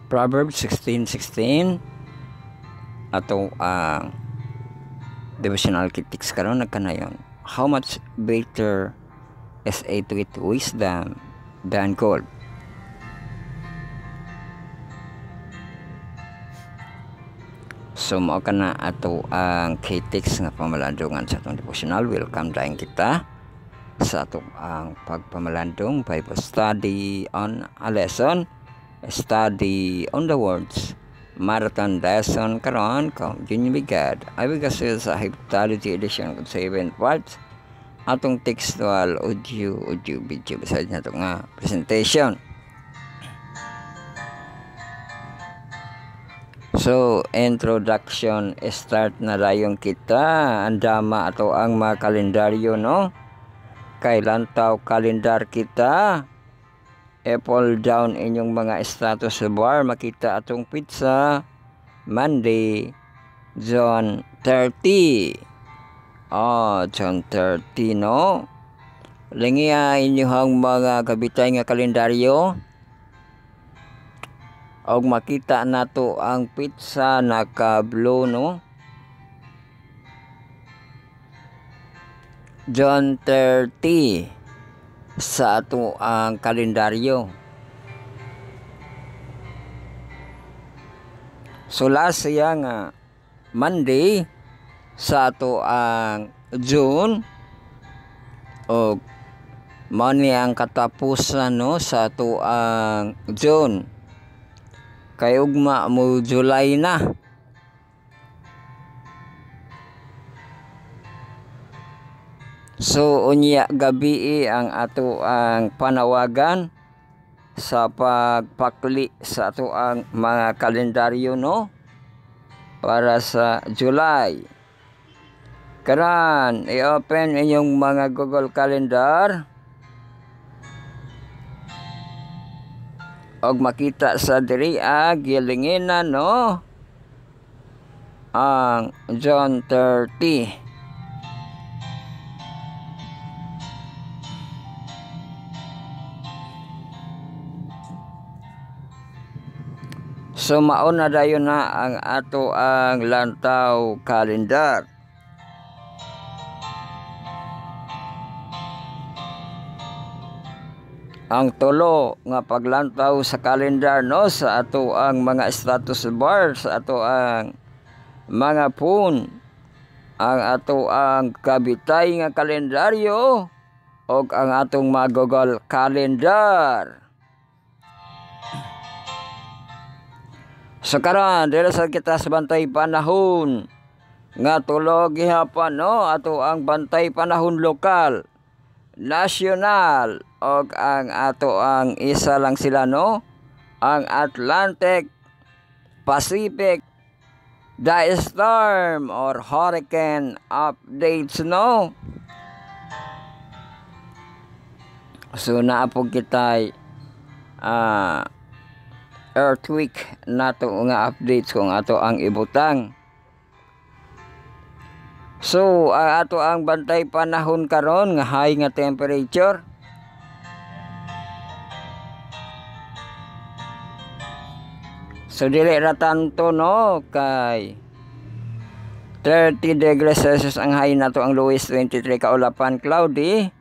Proverbs 16:16 ato ang devotional critics karon nagkanayon. How much better is a to it wisdom than gold. So mao kana ato ang critics nga pamalandungan sa atong devotional. Welcome dayon kita sa atong ang pagpamalandong Bible study on a lesson, study on the words, marathon lesson karon kung ginibigad ay bigasil sa Heptology edition kung 7 parts atong textual audio video beside nato nga presentation. So introduction, start na dayon kita andama ato ang mga kalendaryo, no? Kailan taw kalendar kita, pull down inyong mga status bar, makita atong pizza Monday June 30. June 30, no? Lingiya inyong mga kabitay nga kalendaryo og makita nato ang pizza naka-blue, no? June 30 sa ato ang kalendaryo. So last siya nga Monday sa ato ang June o mani ang katapusan, no, sa ato ang June. Kay ugma mo July na. So unya gabi ang ato ang panawagan sa pagpakli sa ato ang mga kalendaryo, no, para sa July. Karon i-open inyong mga Google Calendar og makita sa diri gilinginan, no, ang June 30. So mauna dayon na ang ato ang lantaw calendar. Ang tulo nga paglantaw sa calendar, no, sa ato ang mga status bar, sa ato ang mga phone, ang ato ang kabitay nga kalendaryo og ang atong mga Google Calendar. So karon dira sa kita sa bantay panahon nga tulo gihapon, no, ato ang bantay panahon lokal, nasyonal og ang ato ang isa lang sila, no, ang Atlantic, Pacific, the storm or hurricane updates, no. So naapog kitay earthquake nato nga updates kung ato ang ibutang. So ato ang bantay panahon karon nga high nga temperature. So dili ra tanto, no, kay 30 degrees Celsius ang high nato, ang lowest 23 kaulapan cloudy.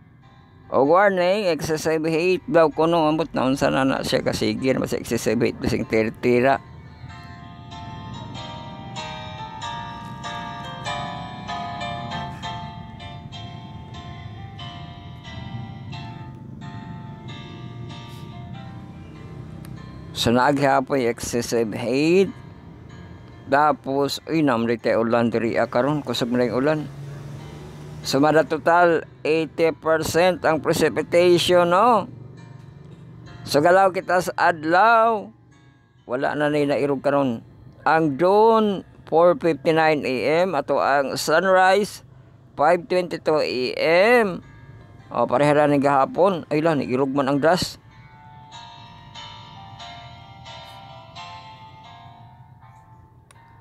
O warning, excessive heat daw kuno ambot na unsa na siya kasigir mas excessive heat bising 30 ra. So naghapoy excessive heat. Tapos namli tay ulan diri karon, kusog na ulan. So mada total 80% ang precipitation, no. So galaw kita sa adlaw, wala na nairog karon. Ang dawn 4:59 AM ato ang sunrise 5:22 AM. Parehara ni gahapon, ay lang irog man ang das.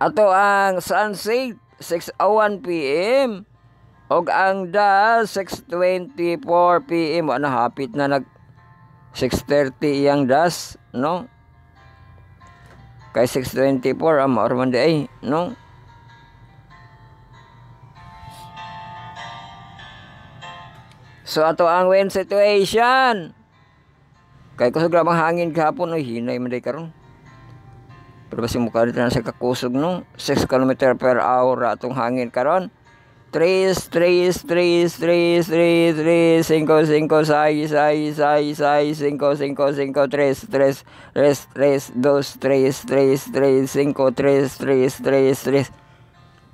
Ato ang sunset 6:01 PM. Og ang das 6:24 PM, ano, hapit na nag 6:30 iyang das, no? Kay 624 ang maorman di ay, no? So ato ang wind situation. Kay kusog lamang hangin kahapon, hinay man day karon. Pero basi mukha dito na sa kakusog, no? 6 km per hour atong hangin karon. 3, 3, 3, 3, 3, 3, 5, 5, 6, 6, 6, 6, 5, 5, 5, 3, 3, 3, 3, 2, 3, 3, 3, 5, 3, 3, 3,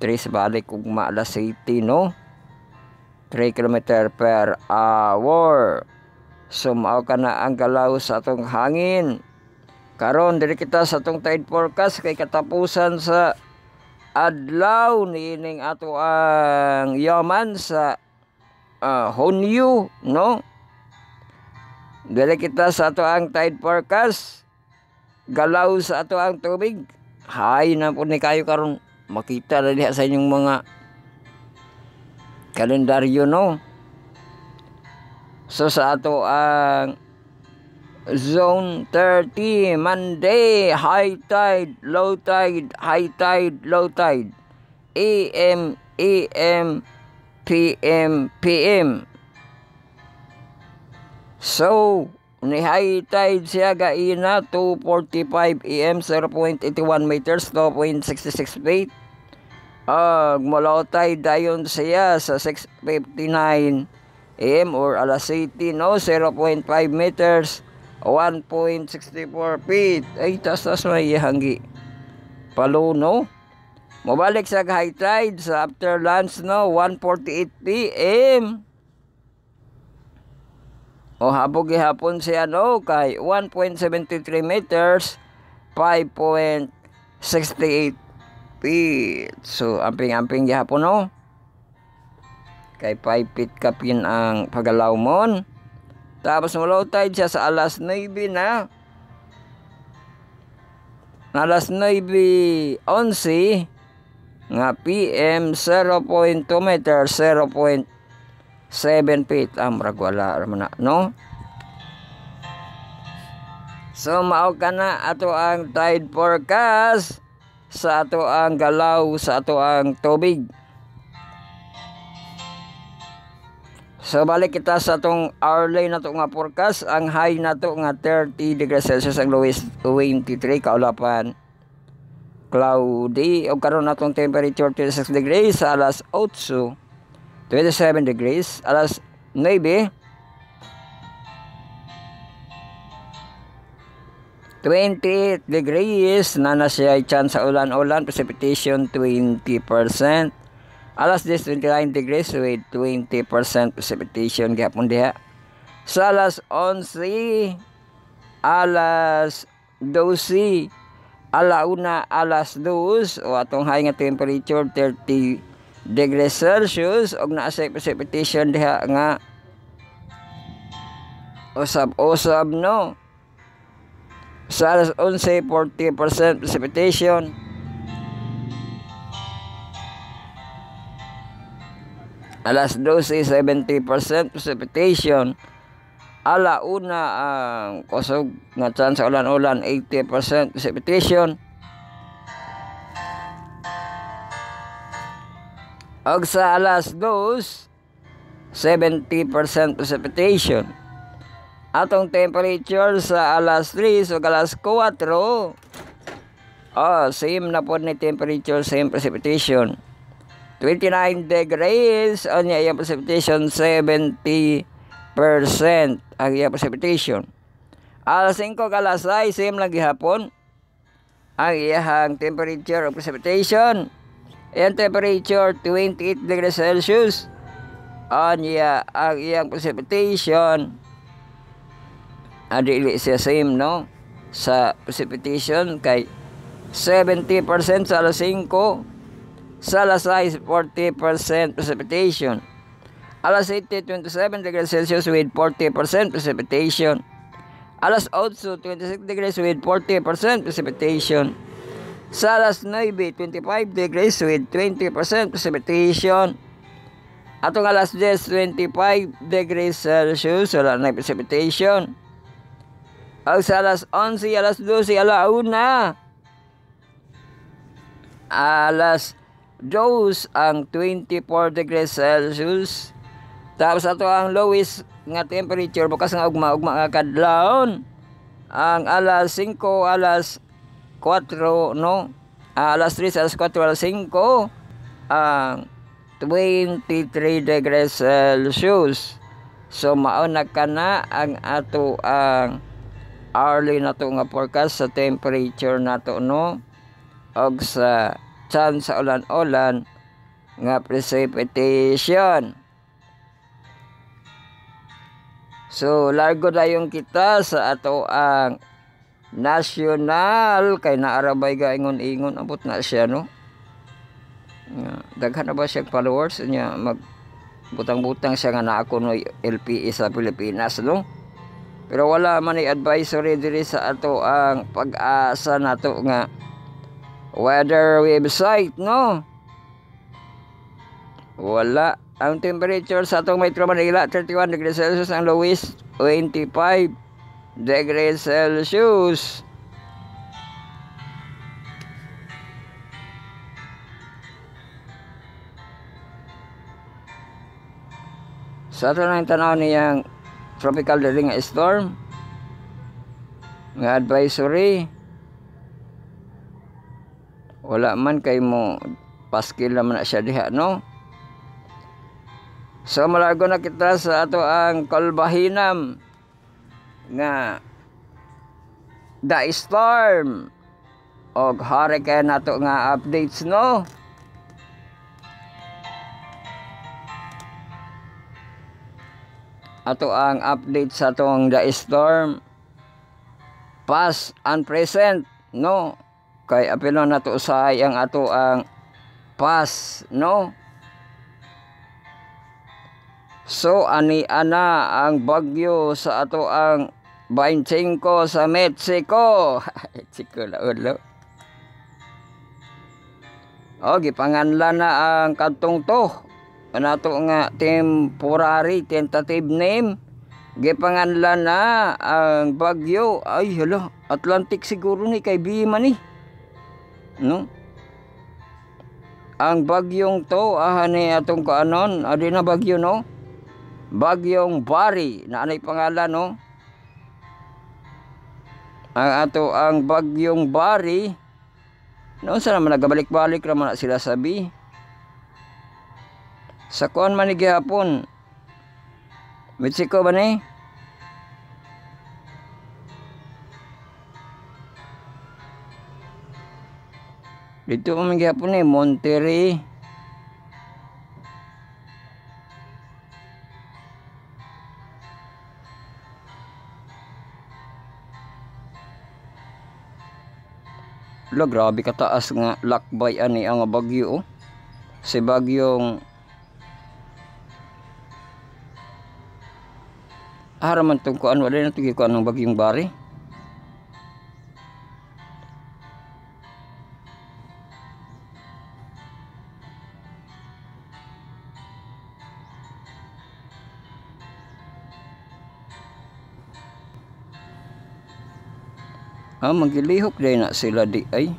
3, 3 balik ugma alas 80, no? 3 km per hour. So mao ka na ang galaw sa atong hangin. Karon diri kita sa atong tide forecast kay katapusan sa adlaw niining ato ang yaman sa Hunyo, no? Dili kita sa ato ang tide forecast, galaw sa ato ang tubig. Hay na po ni kayo karon makita na diha sa inyong mga kalendaryo, no? So sa ato ang Zone 30, Monday, high tide, low tide, high tide, low tide. AM, PM, PM. So, ni high tide siya gaina 2:45 AM, 0.81 meters, 2.66 feet. Low tide dayon siya sa 6:59 AM or alas 80, no, 0.5 meters. 1.64 feet. Ay, tas may hanggi. Palo, no? Mabalik sa high tide sa after lunch, no? 1:48 PM. O habog gihapon siya, no? Kay 1.73 meters, 5.68 feet. So, amping-amping gihapon, no? Kay 5 feet kapin ang pagalaw mon. Tapos low tide siya sa alas 9 na. Alas 9:11 nga PM, 0.2 meter, 0.7 feet. Murag wala raman na, no? So mao ka na ato ang tide forecast sa ato ang galaw sa ato ang tubig. So balik kita sa atong hourly na to nga forecast. Ang high na to nga 30 degrees Celsius, ang lowest 23 kaulapan cloudy. O karon natong temperature 26 degrees sa alas 8, 27 degrees alas 9, 28 degrees na siya chance sa ulan-ulan, precipitation 20%. Alas 10, 29 degrees with 20% precipitation gapon diha. Sa alas 11, alas 12, alauna, alas 2 o atong high nga temperature 30 degrees Celsius og naa sa precipitation diha nga usab-usab, no? Sa alas 11, 40% precipitation. Alas 12, 70% precipitation. Alauna ang kusog nga chance sa ulan-ulan, 80% precipitation. Og sa alas 2, 70% precipitation. Atong temperature sa alas 3 ug alas 4. Same na po ni temperature, same precipitation. 29 degrees ang iyang precipitation, 70% ang iyang precipitation. Alas 5 alas 6, same lang gihapon ang iyang temperature o precipitation. Iyang temperature 28 degrees Celsius ang iyang precipitation. Adili siya same, no? Sa precipitation kay 70% sa alas 5. Sa alas 6, 40% precipitation. Alas 7, 27 degrees Celsius with 40% precipitation. Alas 8, 26 degrees with 40% precipitation. Sa alas 9, 25 degrees with 20% precipitation. Atong alas 10, 25 degrees Celsius, wala na precipitation. Ang sa alas 11, alas 12, alauna, alas 2 ang 24 degrees Celsius. Tapos ato ang lowest nga temperature bukas nga ugma nga kadlawon ang alas 5, alas 4, no? Alas 3, alas 4, alas 5 ang 23 degrees Celsius. So mao na kana ang ato ang hourly nato nga forecast sa temperature nato, no? Og sa chance sa ulan-ulan nga precipitation. So largo dayon kita sa ato ang national kay naarabay ga ingon-ingon abot na siya, no? Daghan na ba siya followers niya, mag butang-butang siya nga naa kuno LPE sa Pilipinas, no? Pero wala man advisory diri sa ato ang Pag-asa nato nga weather website, no? Wala. Ang temperature sa atong Metro Manila 31 degrees Celsius, ang lowest 25 degrees Celsius. Sa ato nang tanaw niyang tropical dili nga storm nga advisory, wala man kay mo paskil naman na siya diha, no? So malago na kita sa ato ang kalbahinam nga the storm og hurricane nato nga updates, no? Ato ang update sa atong the storm past and present, no? Kay apilo nato usay ang ato ang past, no? So ani ana ang bagyo sa ato ang 25 sa Mexico. Mexico la ulo. O gipanganlan na ang kadtong to. Nato nga temporary tentative name. Gipanganlan na ang bagyo. Ay hala, Atlantic siguro ni kay Bima ni, no? Ang bagyong to ni atong kaanon, adi na bagyo, no? Bagyong Bari na anay pangalan, no? Ang ato ang bagyong Bari, no, sa naman nagabalik-balik naman na sila sabi. Sa kuan man ni gihapon, Mexico ba ni? Dito man gihapon ni Monterrey. Lo, grabe kataas nga lakbay ani ang bagyo, oh. Si bagyong haraman tong kuan, wala na tigi kuan ng bagyong Bari. Magilihok din na sila di ay.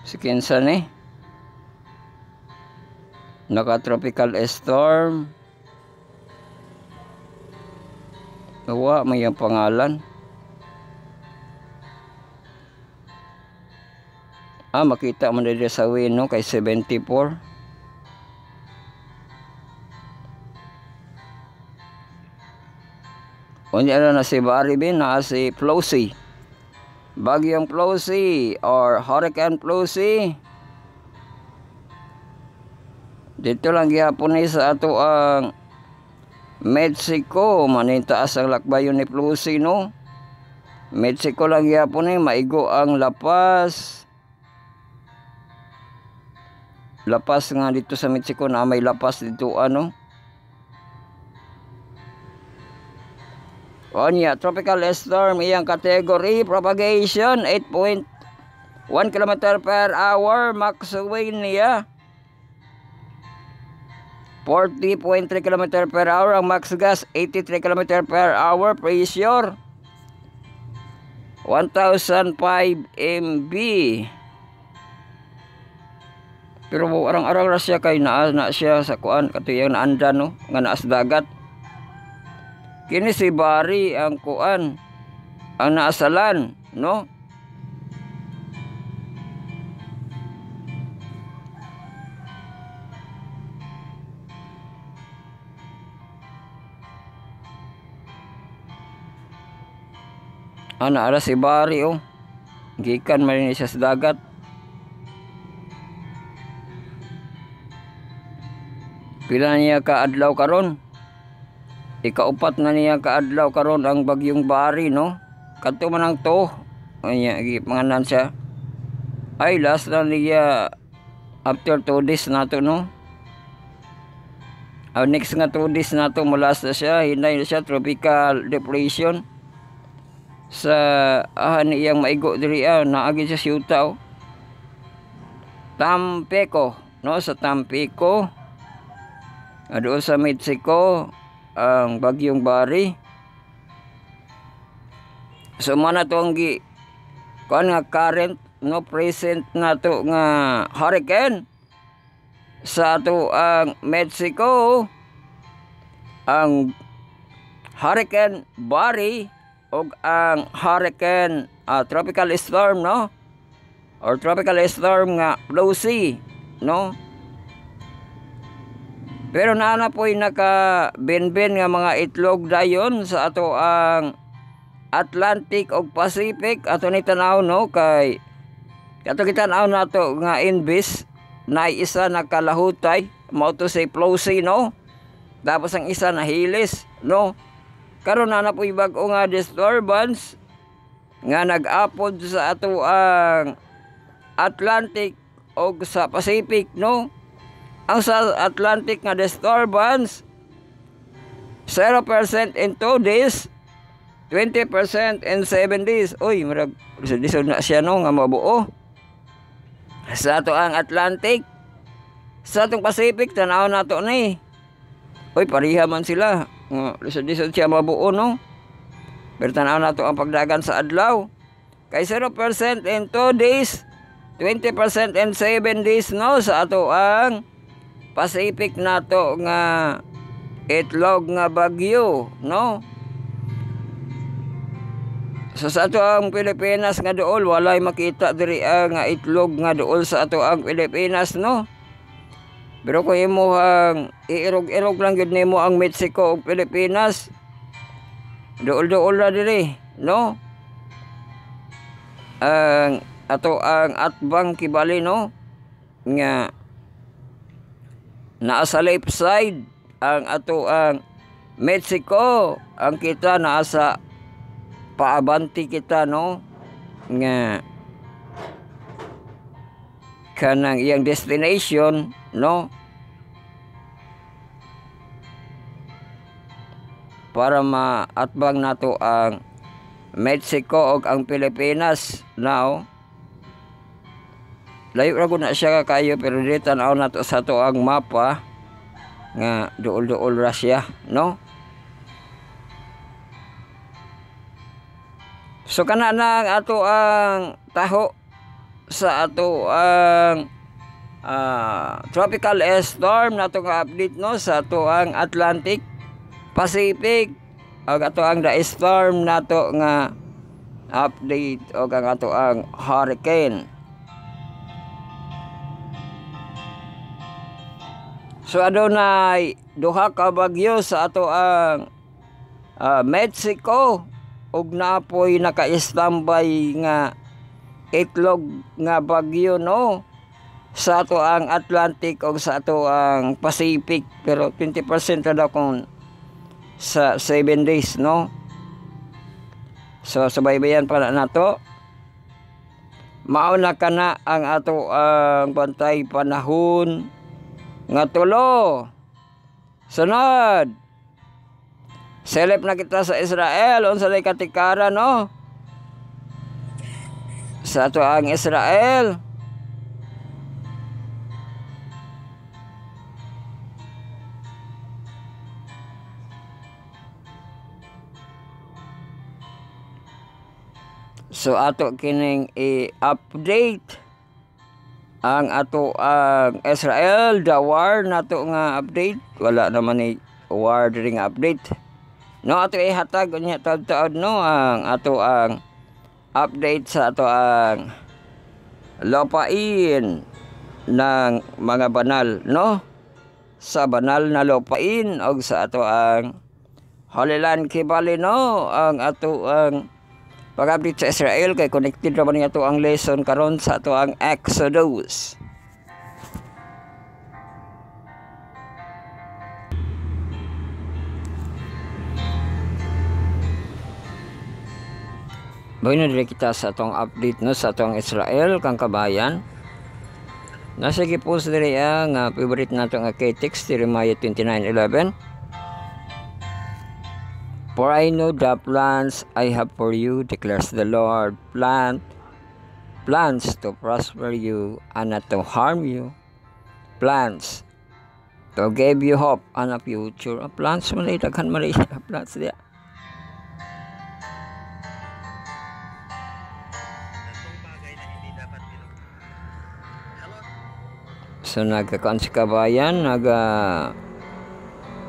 Si kinsa ni naka-tropical storm. Nawa may ang pangalan. Makita mo dito sa win, no, kay 74. Unya na si Baribin, na si Flossie. Bagyong Flossie or Hurricane Flossie. Dito lang gihapon ni sa ato ang Mexico, manintaas ang lakbayon ni Flossie, no? Mexico lang gihapon ni, maigo ang lapas. Lapas nga dito sa Mexico, na may lapas dito, ano? Onya, tropical storm iyang category propagation 8.1 km per hour, max wind niya 40.3 km per hour, ang max gas 83 km per hour, pressure 1005 MB. Pero arang-arang ra siya kay naa na siya sa kuan katuyang naandan no nga naas dagat. Kini si Bari ang kuan ang naasalan no. Ana ara si Bari oh. Gikan man ni siya sa dagat. Pila niya kaadlaw karon? Ikaupat na niya kaadlaw karon ang bagyong Bari no. Kadto man ang to. Anya gipanganan siya. Ay last na niya after 2 days nato no. Next nga 2 days nato mulas na siya, hinay na siya tropical depression. Sa iyang maigo diri naagi siya siyuta oh. Tampico no, sa Tampico. Doon sa Mexico ang bagyong Bari. So mana to ang kuan nga current no present nato nga hurricane sa ato ang Mexico, ang Hurricane Bari o ang Hurricane tropical storm no, or tropical storm nga Lucy no. Pero naana po'y naka-benben nga mga itlog dayon sa ato ang Atlantic o Pacific. Ato ni tanaw no kay ato kitanaw nato nga inbis na isa nakalahutay mao to say Lucy no. Tapos ang isa na Hilis no. Karon naana po'y bag-o nga disturbance nga nag-apod sa ato ang Atlantic o sa Pacific no. Ang sa Atlantic nga disturbance 0% in 2 days, 20% in 7 days. Uy, marag lisod na siya no nga mabuo. Sa ato ang Atlantic, sa atong Pacific tanaw nato ni. Uy, pareha man sila. Lisod-lisod siya mabuo no. Pero tanaw nato ang pagdagan sa adlaw. Kay 0% in 2 days, 20% in 7 days no sa ato ang Pacific nato nga itlog nga bagyo no. So sa ato ang Pilipinas nga duol walay makita diri nga itlog nga duol sa ato ang Pilipinas no. Pero kung imo ang iirog-irog lang gud nimo ang Mexico ug Pilipinas, duol-duol na diri no. Ang ato ang atbang kibali no nga naa sa left side ang ato ang Mexico, ang kita naa sa paabanti kita no nga kanang iyang destination no, para maatbang nato ang Mexico ug ang Pilipinas now. Layo ra gud na siya kayo pero dili tan-aw nato sa to ang mapa nga duol-duol ra siya no. So kana na ato ang taho sa ato ang tropical storm nato nga update no sa ato ang Atlantic, Pacific ug ato ang the storm nato nga update ug ang ato ang hurricane. So adunay duha ka bagyo sa ato ang Mexico ug naapoy naka-standby nga itlog nga bagyo no sa ato ang Atlantic ug sa ato ang Pacific, pero 20% na daw kung sa 7 days no. So subaybayan pa na nato. Mauna kana ang ato ang bantay panahon nga tulo. Sunod Selip na kita sa Israel, unsa lay katikara no? Sa ato ang Israel. So ato kining i-update ang ato ang Israel, the war nato nga update. Wala naman ni war diri nga update. No, ato ihatag unya taud-taud no ang ato ang update sa ato ang lupain ng mga banal no, sa banal na lupain og sa ato ang Holy Land Kibali no, ang ato ang pag-update sa Israel kay connected naman nga ato ang lesson karon sa ato ang Exodus. Boy na dili kita sa atong update no sa atong Israel kang kabayan. Nasa gipost diri nga favorite nato nga kay text Jeremiah 29:11. For I know the plans I have for you, declares the Lord, plans to prosper you and not to harm you, plans to give you hope and a future. Plans man daghan man plans dia. So nagkakaan si kabayan,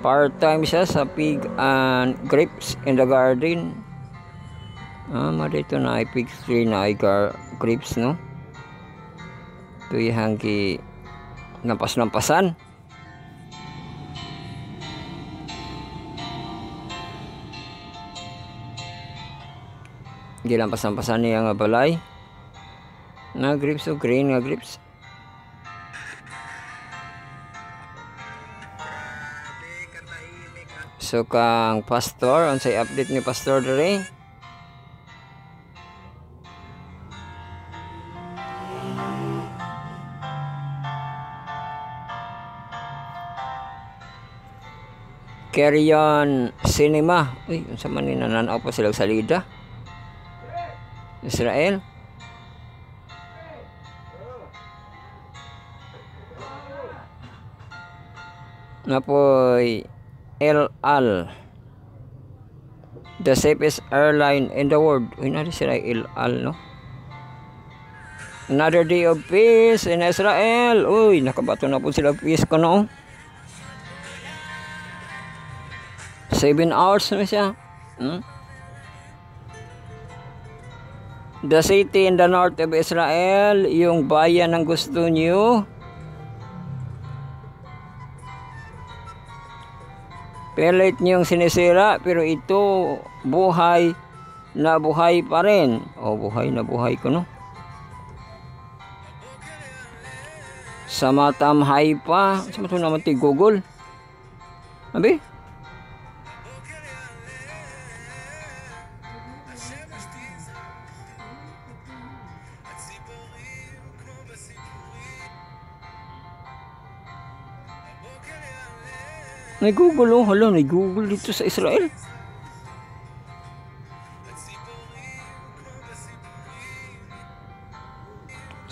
part-time siya sa pig and grapes in the garden. Dito na ay pig tree na ay grapes no. Ito yung ki nampas-nampasan. Gilampas-nampasan niya nga balay. Na grapes o green nga grapes. So kang pastor, unsay update ni pastor diri? Carry on cinema. Uy, unsa man ni nananaw pa sila salida? Israel. Napoy El Al, the safest airline in the world. Uy, nari sila El Al, no? Another day of peace in Israel. Uy, nakabato na po sila peace ko, no? 7 hours na siya. The city in the north of Israel, yung bayan ng gusto niyo. Pilit niyong sinisira, pero ito buhay na buhay pa rin. Buhay na buhay ko, no? Sa matamhay pa. Sa mato naman ti Google. Abi? May Google, oh. Hala, may Google dito sa Israel.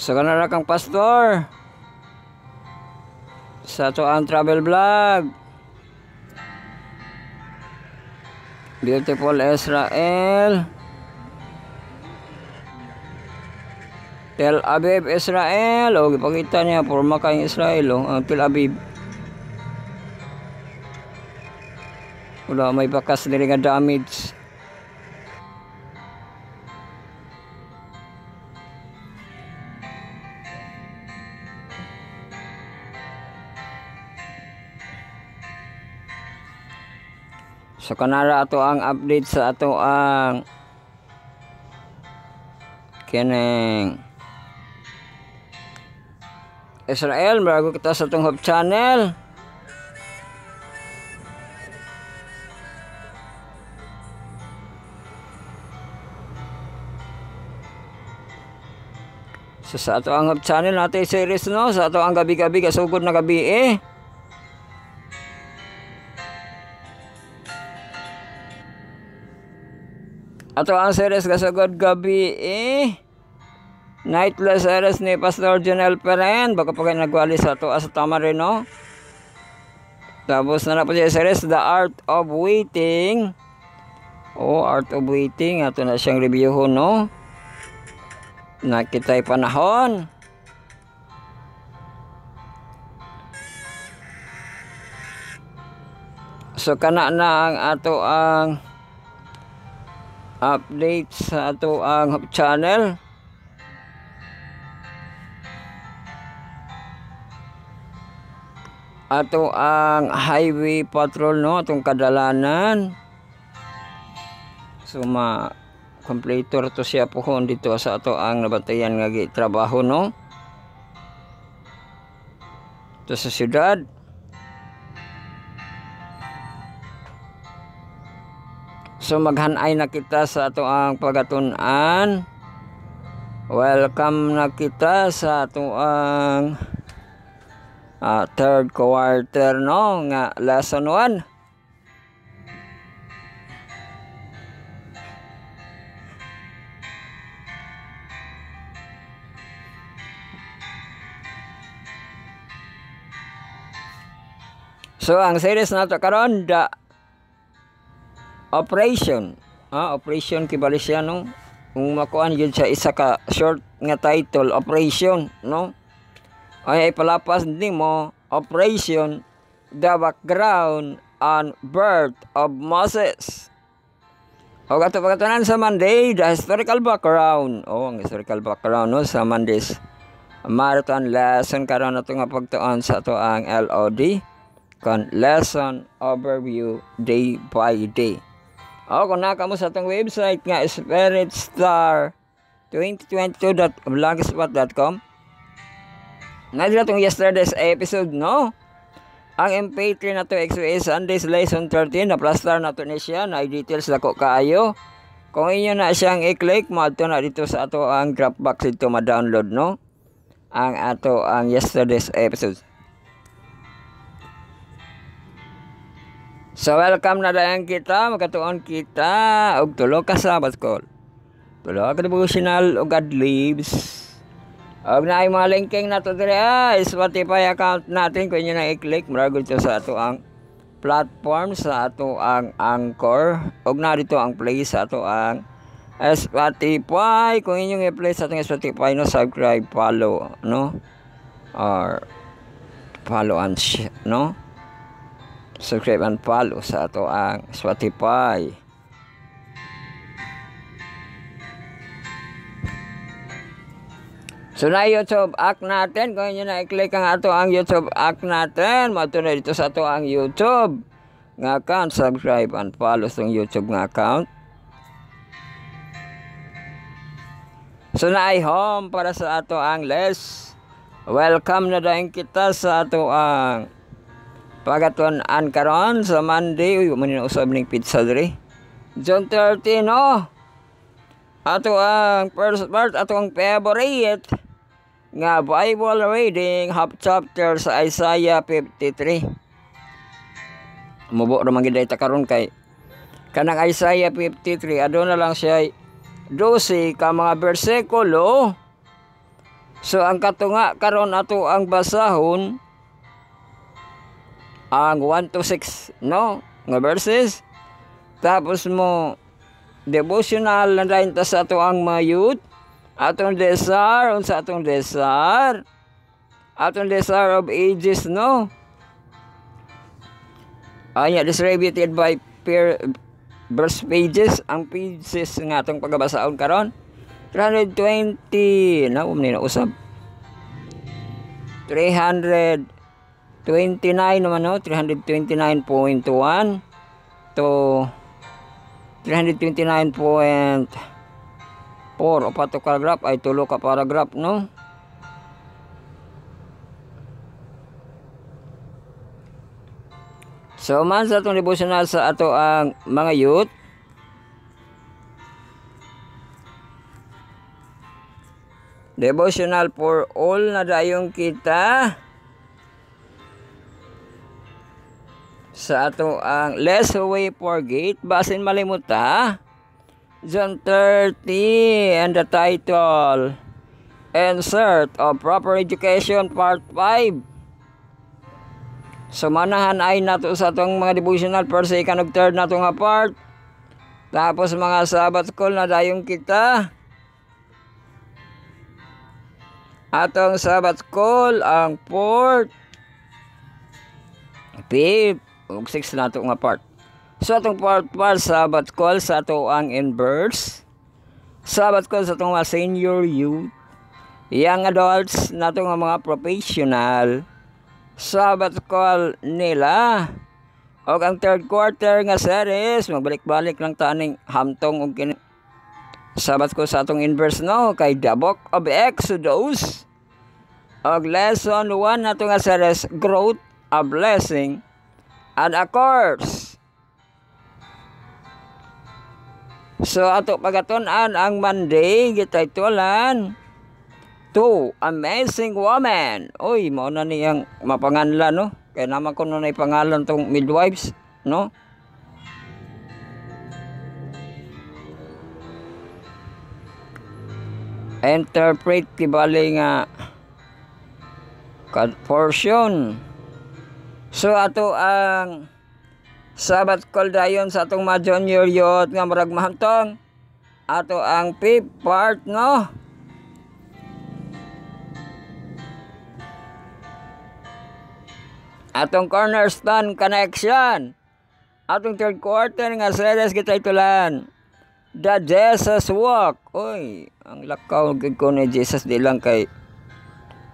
Sa kanara kang pastor. Sa to ang travel vlog. Beautiful Israel. Tel Aviv, Israel. Ipakita niya, forma kayong Israel. Tel Aviv. Wala, may bakas diri nga damage. So kanara ato ang update sa ato ang kineng Israel. Bago kita sa atong hub channel. So sa ato ang channel natin series no, sa ato ang gabi-gabi kasugod na gabi Ato ang series kasagod gabi Nightless series ni Pastor Jonel Peren. Baka pa kayo nagwali sa ato sa tama rin, no? Tapos na po siya series The Art of Waiting. Art of Waiting. Ato na siyang review ho, no? Nakita'y panahon. So kana na ang ato ang update sa ato ang channel. Ato ang highway patrol, no, atong kadalanan. So completor to siya po dito sa ato ang nabantayan nga trabaho, no, to sa syudad. So maghanay na kita sa ato ang pagatun-an. Welcome na kita sa ato ang third quarter, no, nga lesson 1. So ang series nato karon the operation. Operation kibali siya, no, kung makuan yun sa isa ka short nga title, operation, no. Ay palapas nimo operation the background and birth of Moses. O ato pagkatanan sa Monday, the historical background. Ang historical background, no, sa Monday's marathon lesson karon nato nga pagtuon sa ato ang LOD kon lesson overview day by day. Kung naka mo sa atong website nga spiritstar2022.blogspot.com, nadila itong yesterday's episode, no? Ang MP3 na to XUA Sunday's lesson 13 na plastar na to ni siya na details dako kaayo. Kung inyo na siyang i-click, madto na dito sa ato ang Dropbox dito ma-download, no, ang ato ang yesterday's episode. So welcome na dayon kita, magkatuon kita og tulo ka Sabbath call, tulo ka devotional og God lives. Og na ay mga linking na to dire Spotify account natin. Kung inyo na i-click, maragod ito sa ato ang platform, sa ato ang Anchor, og na dito ang play sa ato ang Spotify. Kung inyo i-play sa atong Spotify, no, subscribe, follow, no, or follow and no, subscribe and follow sa ato ang Spotify. So na YouTube act natin, kung inyo na i-click ang ato ang YouTube act natin, mato na dito sa ato ang YouTube nga account, subscribe and follow sa YouTube nga account. So na ay home para sa ato ang les. Welcome na dahil kita sa ato ang pagatuan karon sa Monday. Maninausab ning pizza diri June 13, no, ato ang first part, ato ang favorite nga Bible reading, half chapter sa Isaiah 53. Mubo ra man gid ta karon kay kanang Isaiah 53 aduna lang siya 12 ka mga bersikulo. So ang katunga karon ato ang basahon ang 1 to 6, no, nga verses. Tapos mo devotional na dayon ta sa ato ang mayut. Atong desire, unsa atong desire? Atong desire of ages, no? Distributed by verse pages. Ang pages nga atong pagbabasaon karon 320, na na usab 329 naman, no, 329.1 to 329.4 o pato paragraph ay tulo ka paragraph, no. So man sa atong devotional sa ato ang mga youth, devotional for all na dayong kita sa ato ang lest we forget, basin malimuta John 30 and the title Insert of Proper Education Part 5. So manahan ay nato sa atong mga devotional first, second, ug third nato nga part. Tapos mga Sabbath school na dayong kita. Atong Sabbath school ang 4th, 5th, ug 6th nato nga part. So atong part Sabbath school sa ato ang inverse. Sabbath school sa atong mga senior youth, young adults nato nga mga professional. Sabbath call nila. O ang third quarter nga series, magbalik-balik lang taning hamtong og kini. Sabbath call sa atong inverse no kay the book of Exodus. Og lesson 1 nato nga series, growth, a blessing, and a curse. So ato pagaton-an ang Monday gitaytolan Two Amazing Woman. Uy, mao na niyang mapanganlan no. Kaya naman ko na pangalan tong midwives, no? Interpret kibali nga portion. So ato ang Sabbath call dayon sa atong mga junior youth nga murag mahantong. Ato ang 5th part, no? Atong cornerstone connection. Atong third quarter nga series gitaytulan The Jesus Walk. Oy, ang lakaw gid ko ni Jesus di lang kay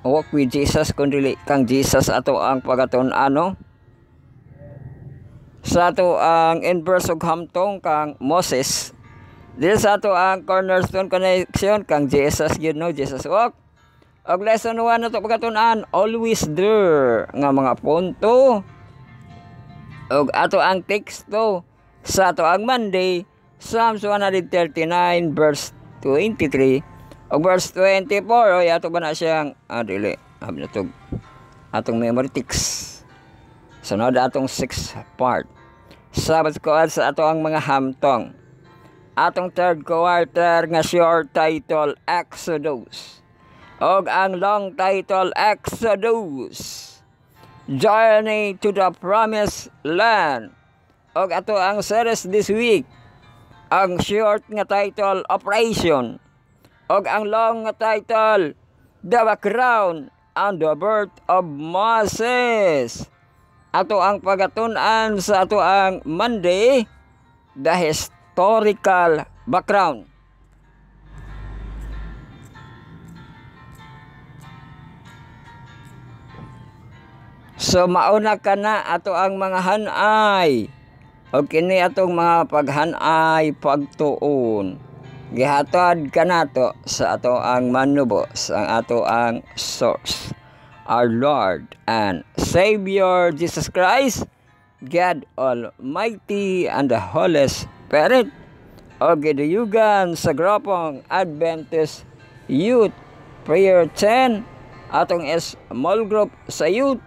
walk with Jesus kundi kang Jesus ato ang pagaton-ano. Sa ato ang inverse ug hamtong kang Moses. Dili sa ato ang cornerstone connection kang Jesus gyud no, Jesus Walk. Og lesson 1 na ito pagkatunan, always there nga mga punto. Og ato ang teksto sa ato ang Monday, Psalms 139 verse 23. Og verse 24, oy ato ba na siyang dili, abi na to. Atong memory text. Sunod atong 6th part. Sabbath call sa ato ang mga hamtong. Atong third quarter nga short title Exodus. Og ang long title Exodus, Journey to the Promised Land. Og ato ang series this week, ang short nga title Operation. Og ang long nga title The Background and the Birth of Moses. Ato ang pagatun-an sa ato ang Monday, the historical background. So mauna ka na ato ang mga hanay. O kini atong mga paghanay pagtuon. Gihatod ka nato sa ato ang manubo sa ato ang source. Our Lord and Savior Jesus Christ, God Almighty and the Holy Spirit. O giduyugan sa grupong Adventist Youth Prayer 10, atong small group sa youth,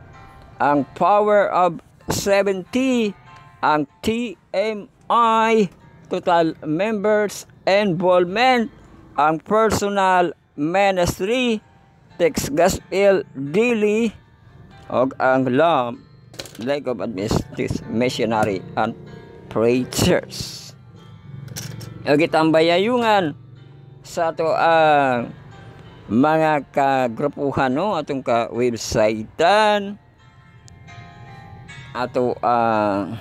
ang Power of 70, ang TMI, Total Members Involvement, ang Personal Ministry, Text Gospel Daily, o ang LAM, League of Adventist Missionary and Preachers. O gitambayayungan sa ato ang mga kagrupuhan, no? Atong ka-websitean, ato ang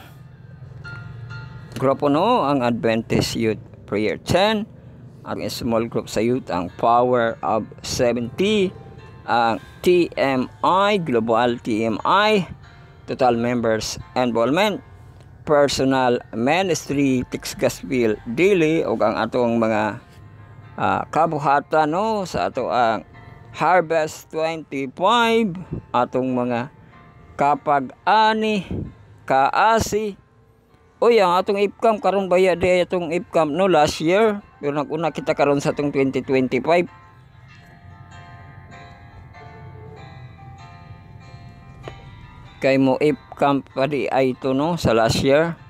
grupo no, ang Adventist Youth Prayer 10, ang small group sa youth, ang Power of 70, ang TMI, Global TMI, Total Members Involvement, Personal Ministry, Text Gospel Daily, o ang atong mga kabuhatan no, sa ato ang Harvest 25, atong mga kapag-ani, kaasi. Uy, ang atong IPCAM karon baya di atong IPCAM no last year, pero nag-una kita karon sa atong 2025. Kay mo IPCAM pa di ay ito no sa last year.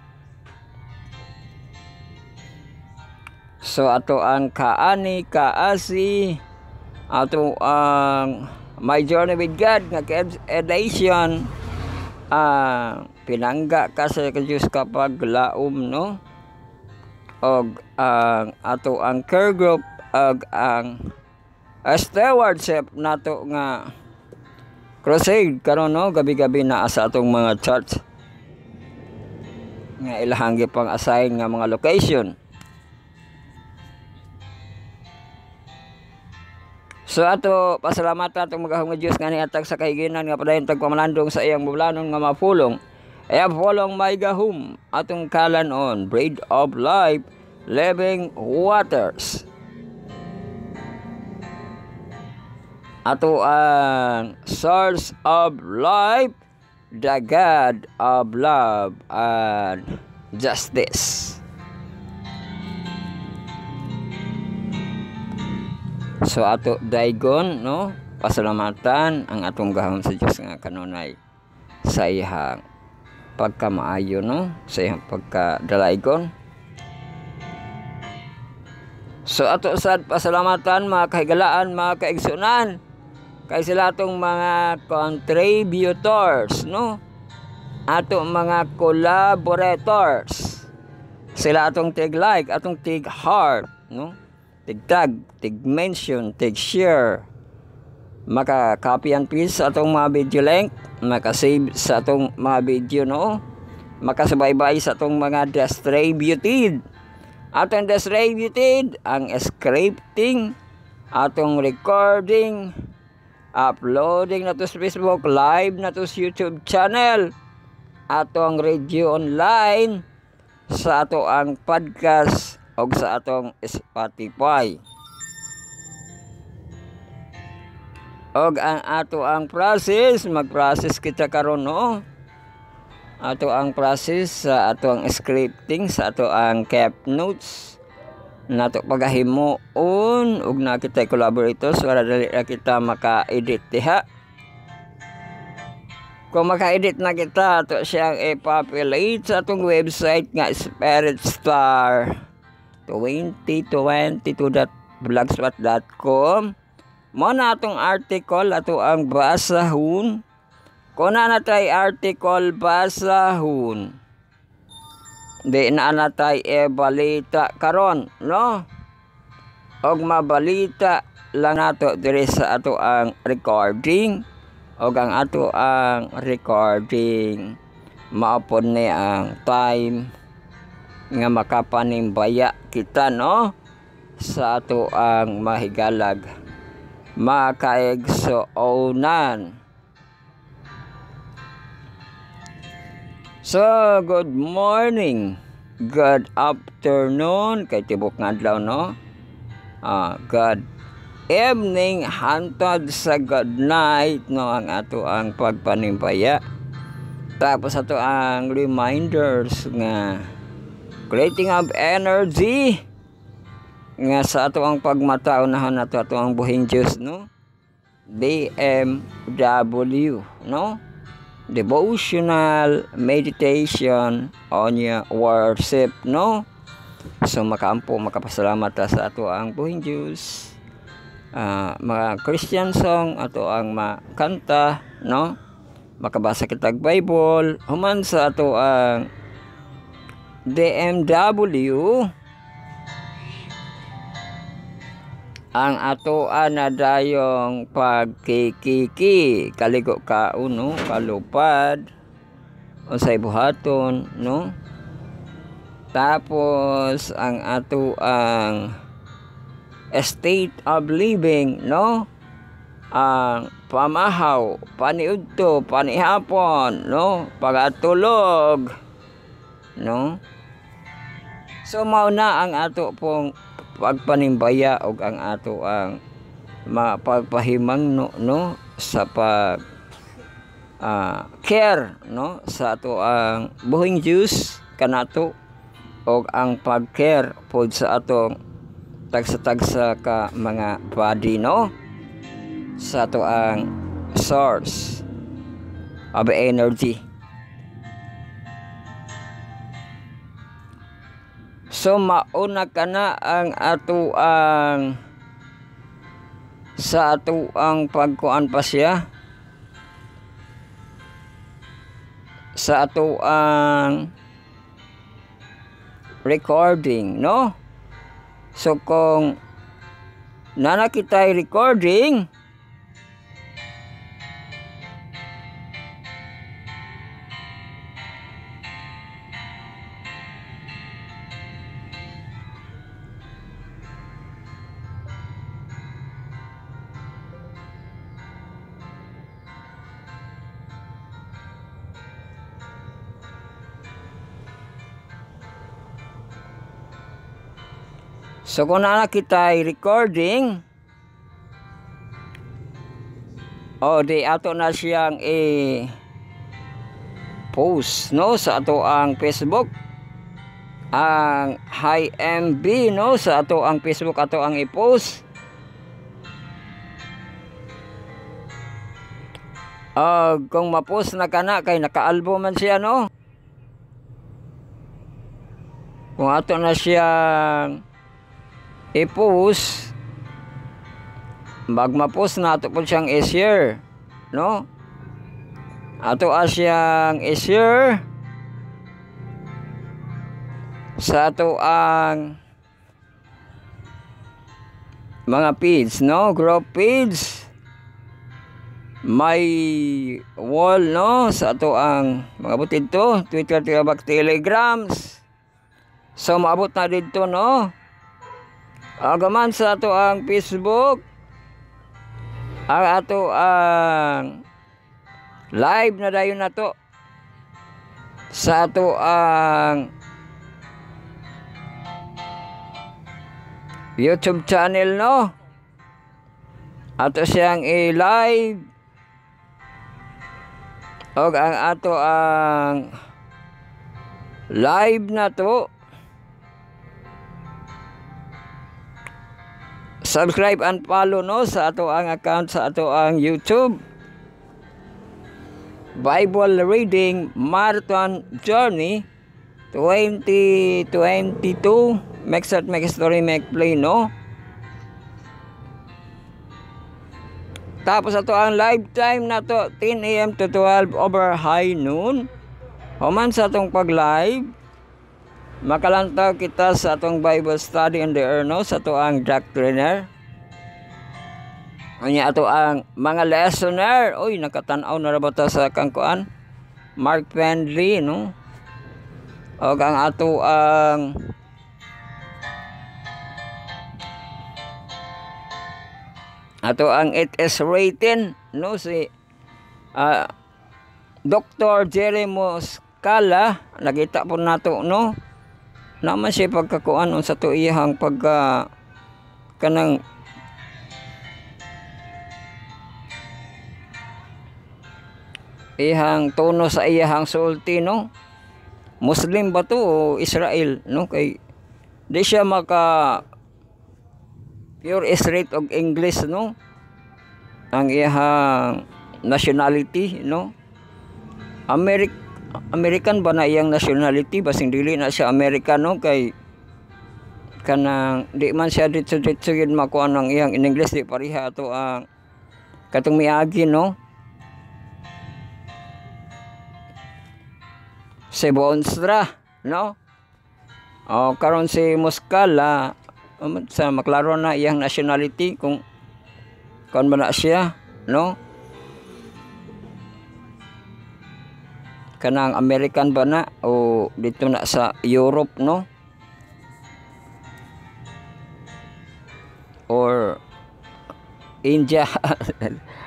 So ato ang kaani, kaasi, ato ang My Journey with God nga edition, pinangga ka sa Diyos kapag laom, no? Og ang ato ang care group og ang stewardship nato nga crusade karon, no? Gabi-gabi na sa atong mga church nga ilahang gipang assign nga mga location. So ato pasalamatan atong magahong nga Dios nga niatag sa kahiginan nga padayon tagpamalandong sa iyang bublanon nga mapulong. Pulong may gahum atong kalanon, bread of life, living waters. Ato ang source of life, the God of love and justice. So ato daygon, no, pasalamatan ang atong gahom sa Dios nga kanunay sa iyang pagkamaayo, no, sa iyang pagkadalaygon. So ato sad pasalamatan mga kahigalaan, mga kaigsunan, kay sila atong mga contributors, no, ato mga collaborators, sila atong tig like, atong tig heart, no, tig tag, tig mention, tig share, maka copy and paste sa atong mga video link, maka save sa atong mga video, no, maka subaybay sa atong mga distributed, atong distributed ang scripting, atong recording, uploading na to sa Facebook, live na to sa YouTube channel, atong radio online, sa ato ang podcast o sa atong Spotify. Og ang ato ang process, mag-process kita karon, no? Ato ang process sa ato ang scripting, sa ato ang kept notes, nato pagahimuon ug na kita collaborators para dali ra kita maka-edit diha. Kung maka-edit na kita, ato siyang i-populate sa atong website nga spiritstar2022.blogspot.com. Mo na atong article, ato ang basahon. Kung na natay article basahon, di na natay balita karon, no? Og mabalita lang nato diri sa ato ang recording, og ang ato ang recording maupod ni ang time nga makapanimbaya kita, no, sa ato ang mahigalag makaigsuonan. So, good morning, good afternoon, kay tibok nga adlaw, no? Good evening, hantod sa good night, no, ang ato ang pagpanimbaya. Tapos ato ang reminders nga creating of energy nga sa ato ang pagmataunahan nato ato ang buhing Diyos, no? DMW, no? Devotional meditation on your worship, no? So makaampo, makapasalamat sa ato ang buhing Diyos, mga Christian song, ato ang makanta, no? Makabasa kitag Bible, human sa ato ang DMW, ang ato na dayong pagkikiki, kaligo ka uno, kalupad, unsay buhaton, no? Tapos ang ato ang state of living, no? Ang pamahaw, paniudto, panihapon, no? Pagatulog, no? So mao na ang ato pong pagpanimbaya og ang ato ang mapagpahimang, no, sa pag care, no, sa ato ang buhing Diyos kanato, og ang pag-care pod sa atong tagsa-tagsa ka mga body, no, sa ato ang source of energy. So mauna ka na ang ato ang sa ato ang pagkuan pa siya sa ato ang recording, no? So kung nana kita recording, so kung na kita recording, di ato na siyang post, no, sa ato ang Facebook, ang Hi MB, no, sa ato ang Facebook ato ang i-post. Kung ma-post na kana kay naka-album man siya, no, kung ato na siyang i-post, magma-post na ato po siyang i-share, no? Ato siyang i-share sa ato ang mga page, no? Group page, may wall, no? Sa ato ang mga butid to, Twitter, Telegrams. So maabot na dito, no? Agaman sa ato ang Facebook, ang ato ang live na dayon na to sa ato ang YouTube channel, no? Ato siyang i-live o ang ato ang live na to. Subscribe and follow, no, sa ato ang account sa ato ang YouTube. Bible Reading Marathon Journey 2022. Make start, make story, make play, no? Tapos ato ang live time na to 10 AM to 12 over high noon. Human sa atong pag-live, makalantaw kita sa atong Bible study in the air, no, sa ato ang doctriner. Anya ato ang mga listener, oy nakatan-aw na ra ba ta sa kangkuan Mark Pendley, no? O ang ato ang it is rating, no, si Dr. Jeremos Kala, nakita po nato, no? Naman siya pagkakuan sa to iyang pagka kanang iyang tono sa iyang sulti, no? Muslim ba to o Israel, no? Kay di siya maka pure straight og English, no? Ang iyang nationality, no? American ba na iyang nationality, basing dili na siya American, no? Kay kanang di man siya dito yun makuha ng iyang in English, di pariha to ang katong miagi, no? Si Bonstra, no? O karon si Muscala, sa maklaro na iyang nationality kung ba na siya, no? Kanang American ba na o dito na sa Europe, no? Or India.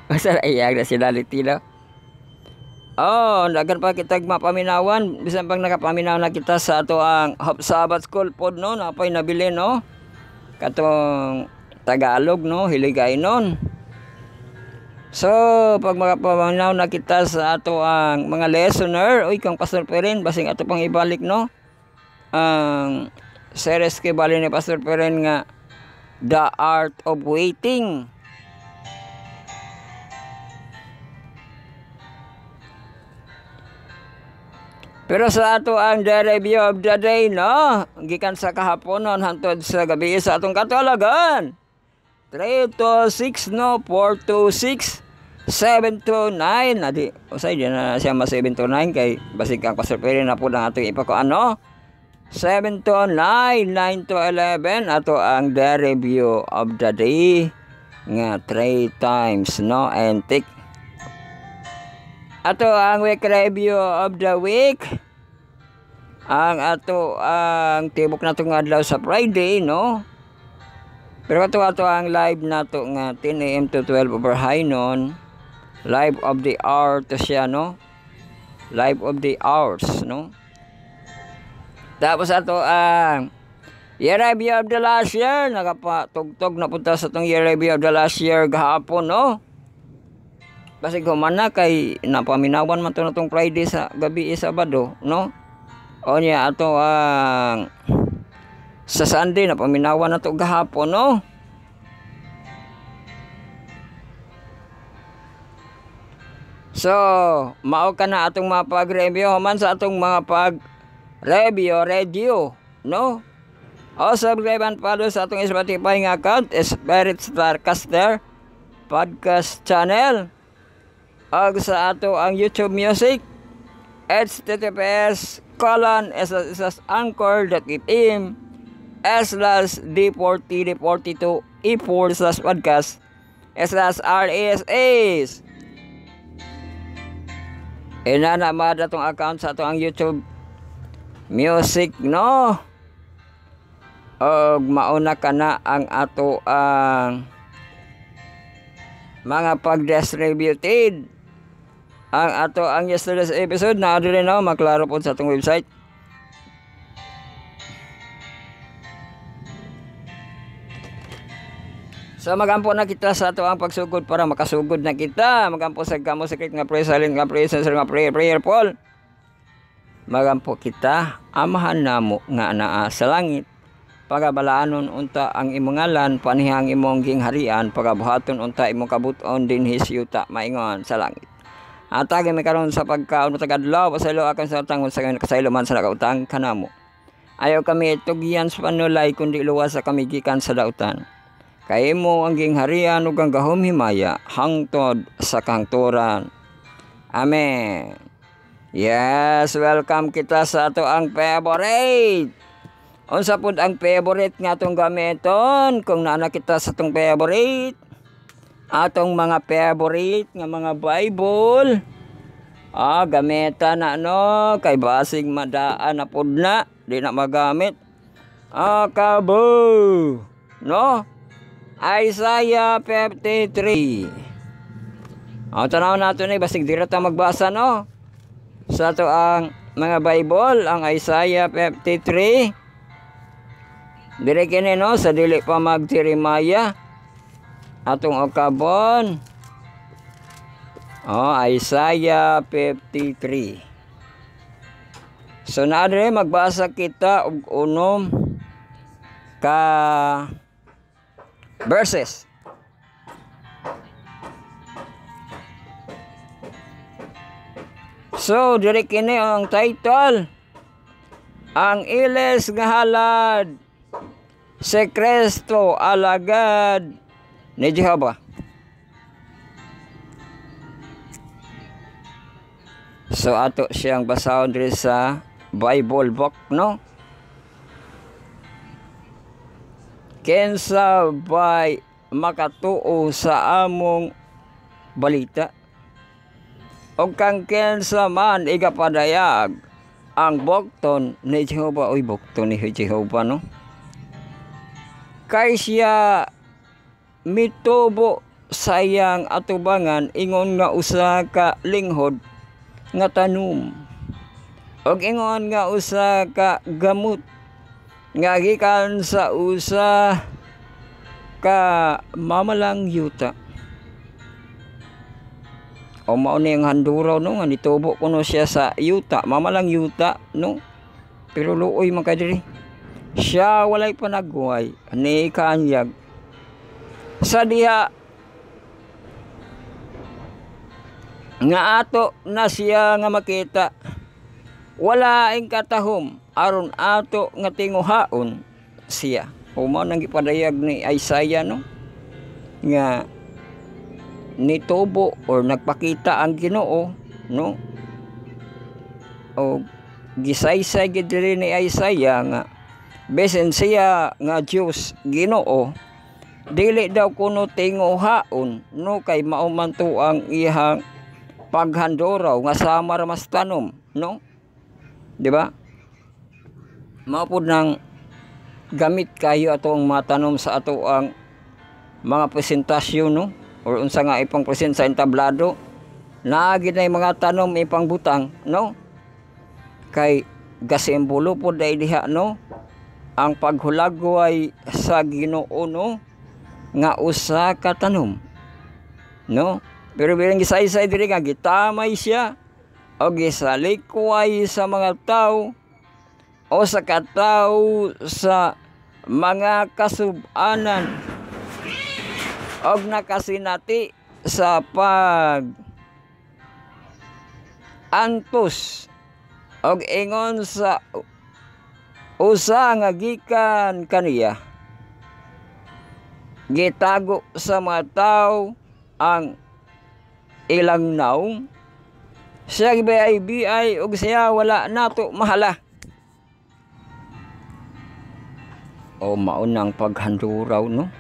Basta iyang nationality, no? Dagan pa kitag mapaminawan, bisan pang nakapaminaw na kita sa ato ang Hope Sabbath School pod, no? Napay nabili, no? Katong Tagalog, no? Hiligay nun. So, pag makapaminaw na kita sa ato ang mga listener, kang Pastor Peren, basing ato pang ibalik, no? Ang series kay bali ni Pastor Peren nga The Art of Waiting. Pero sa ato ang the review of the day, no? Gikan sa kahaponon hantod sa gabi sa atong katulagan. 3 to 6, no? 4 to 6, 7 to 9. Adi, usay di na siya mas 7 to 9 kay basig kang pasurpiri na po lang atong ipakuan, no? 7 to 9, 9 to 11 ato ang the review of the day nga 3 times, no? And tick. Ato ang week review of the week. Ang ato ang tibok nato nga adlaw sa Friday, no? Pero ato ang live nato nga 10 AM to 12 over high noon. Live of the hour to siya, no? Live of the hours, no? Tapos ato ang year review of the last year. Nakapatugtog na punta sa itong year review of the last year gahapon, no? Basig humana kay napaminawan man to na itong Friday sa gabi Sabado, no? O niya ato ang sa Sunday napaminawan na to gahapon, no? So, mao ka na atong mga pag-review man sa atong mga pag-review, no? O subscribe and follow sa atong Spotify nga account, Spirit Starcaster Podcast Channel. O sa ato ang YouTube Music, https://anchor.fm/d42e4/podcast/RSS. Inanamad atong account sa atong YouTube Music, no? O mauna ka na ang ato ang mga pag-distributed. Ang ato ang yesterday's episode na rin, no? Maklaro po sa atong website. So magampo na kita sa ato ang pagsugod para makasugod na kita. Magampo sa kamo sakit nga prayer, silent nga prayer, sincere nga prayer, prayerful. Magampo kita amahan namo nga naa sa langit. Pagabalaanon unta ang imong ngalan, panihang imong gingharian, pagabuhaton unta imong kabuton din hisyuta maingon sa langit. Atagi may karon sa pagkaon tagadlaw pasaylo akan sa tangon sa kasaylo man sa nakautang kanamo. Ayaw kami itugyan sa panulay kundi luwas sa kami gikan sa dautan. Kay mo ang gingharian ug ang gahom himaya hangtod sa kahangturan. Amen. Yes, welcome kita sa ato ang favorite. Unsa pud ang favorite nga atong gamiton kung naana kita sa atong favorite? Atong mga favorite nga mga Bible. Gamitan na, no? Kay basig madaan na pud na, di na magamit. Kabo, no? Isaiah 53. Tanaw nato ni basig dira ta magbasa, no? Sa ato ang mga Bible, ang Isaiah 53. Dire kini, no, sa dili pa mag-Jeremiah atong okabon. Isaiah 53. So naadre magbasa kita og unom ka verses. So dire kini ang title, ang iles nga halad si Kristo alagad ni Jehovah. So ato siyang basahon diri sa Bible book, no? Kensa bay makatuo sa among balita o kang kensa man igapadayag ang bukton ni Jehovah. Uy, bukton ni Jehovah, no? Kay siya mitubo sayang atubangan ingon nga usa ka linghod nga tanom og ingon nga usa ka gamot nga gikan sa usa ka mamalang yuta. O mao ni ang handuraw, no, nga nitubo kuno siya sa yuta, mamalang yuta, no, pero luoy man kay diri. Siya walay panagway ni kaanyag sa diha nga ato na siya nga makita wala ang katahom aron ato nga tinguhaon siya. O mao nang gipadayag ni Isaiah no nga nitubo or nagpakita ang Ginoo no, o gisaysay gid diri ni Isaiah nga besen siya nga Diyos Ginoo dili daw kuno tinguhaon no, kay mao man to ang iyang paghanduraw nga samar mas tanom no, di ba? Mao pud nang gamit kayo atong matanom sa ato ang mga presentasyon no, or unsa nga ipang present sa entablado, naagid na mga tanom ipang butang no, kay gasimbolo po dahil diha no ang paghulagway sa Ginoo no nga usa ka tanom no, pero bilang gisaysay diri nga gitamay siya o gisalikway sa mga tao o sa katawo sa mga kasub-anan og nakasinati sa pag antos og ingon sa usa nga gikan kaniya, gitago sa mga tao ang ilang naong, siya gibay-biyay og siya wala nato mahala. O maunang paghanduraw no,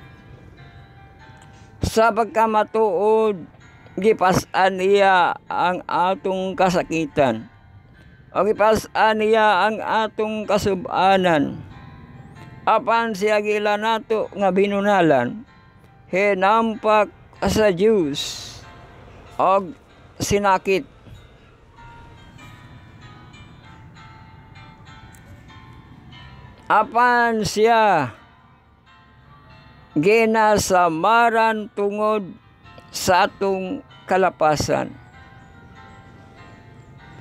sa pagkamatuod gipas-an niya ang atong kasakitan o gipas-an niya ang atong kasub-anan. Apan siya gila nato nga binunalan, hinampak sa Diyos og sinakit. Apan siya ginasamaran tungod sa atong kalapasan.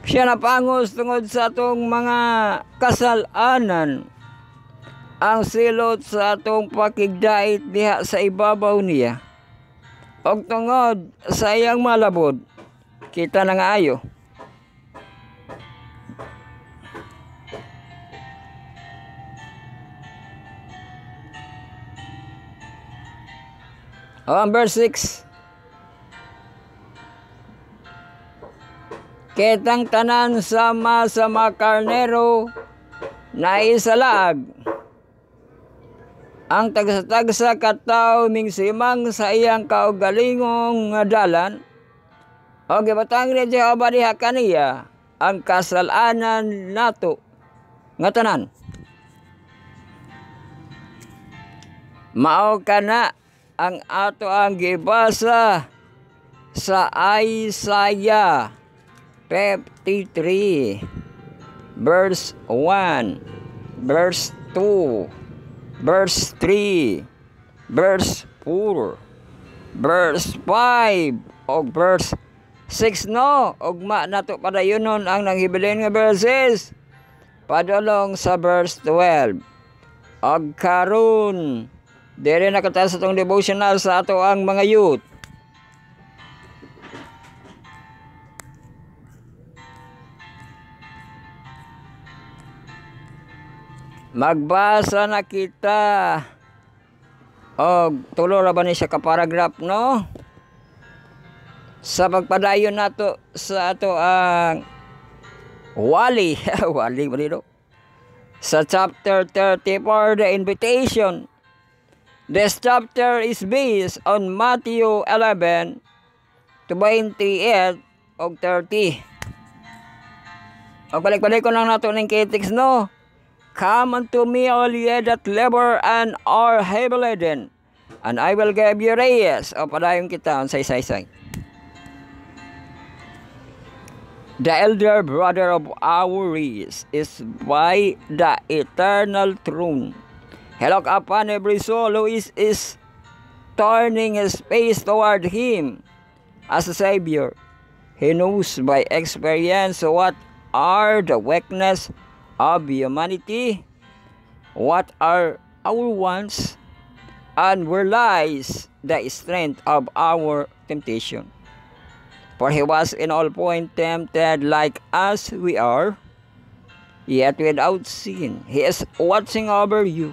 Siya napangos tungod sa atong mga kasalanan. Ang silot sa atong pakigdait diha sa ibabaw niya. Og tungod sa iyang malabod, kita na nga ayo. Ang verse 6. Ketang tanan sama sa mga karnero na isalaag. Ang tagsa-tagsa kataw mingsimang sa iyang kaugalingong nga dalan. O gibatang ni Jehova diha kaniya ang kasalanan nato nga tanan. Mao kana ang ato ang gibasa sa Isaiah 53 verse 1, verse 2, verse 3, verse 4, verse 5 o verse 6 no, ugma nato padayonon ang nanghibilin nga verses padulong sa verse 12. Og karon dere nakataas sa itong devotional sa ato ang mga youth. Magbasa na kita. Og tulo ra ba ni siya ka paragraph no? Sa pagpadayon nato sa ato ang wali, wali ba dito? Sa chapter 34, the invitation. This chapter is based on Matthew 11, 28 og 30. O balik-balik ko lang nato ng K-Text no? Come unto me, all ye that labor and are heavy laden, and I will give you rest. O padayon kita on say. The elder brother of our race is by the eternal throne. He look upon every soul who is turning his face toward him as a Savior. He knows by experience what are the weakness of humanity, what are our wants, and where lies the strength of our temptation. For he was in all point tempted like as we are, yet without sin. He is watching over you,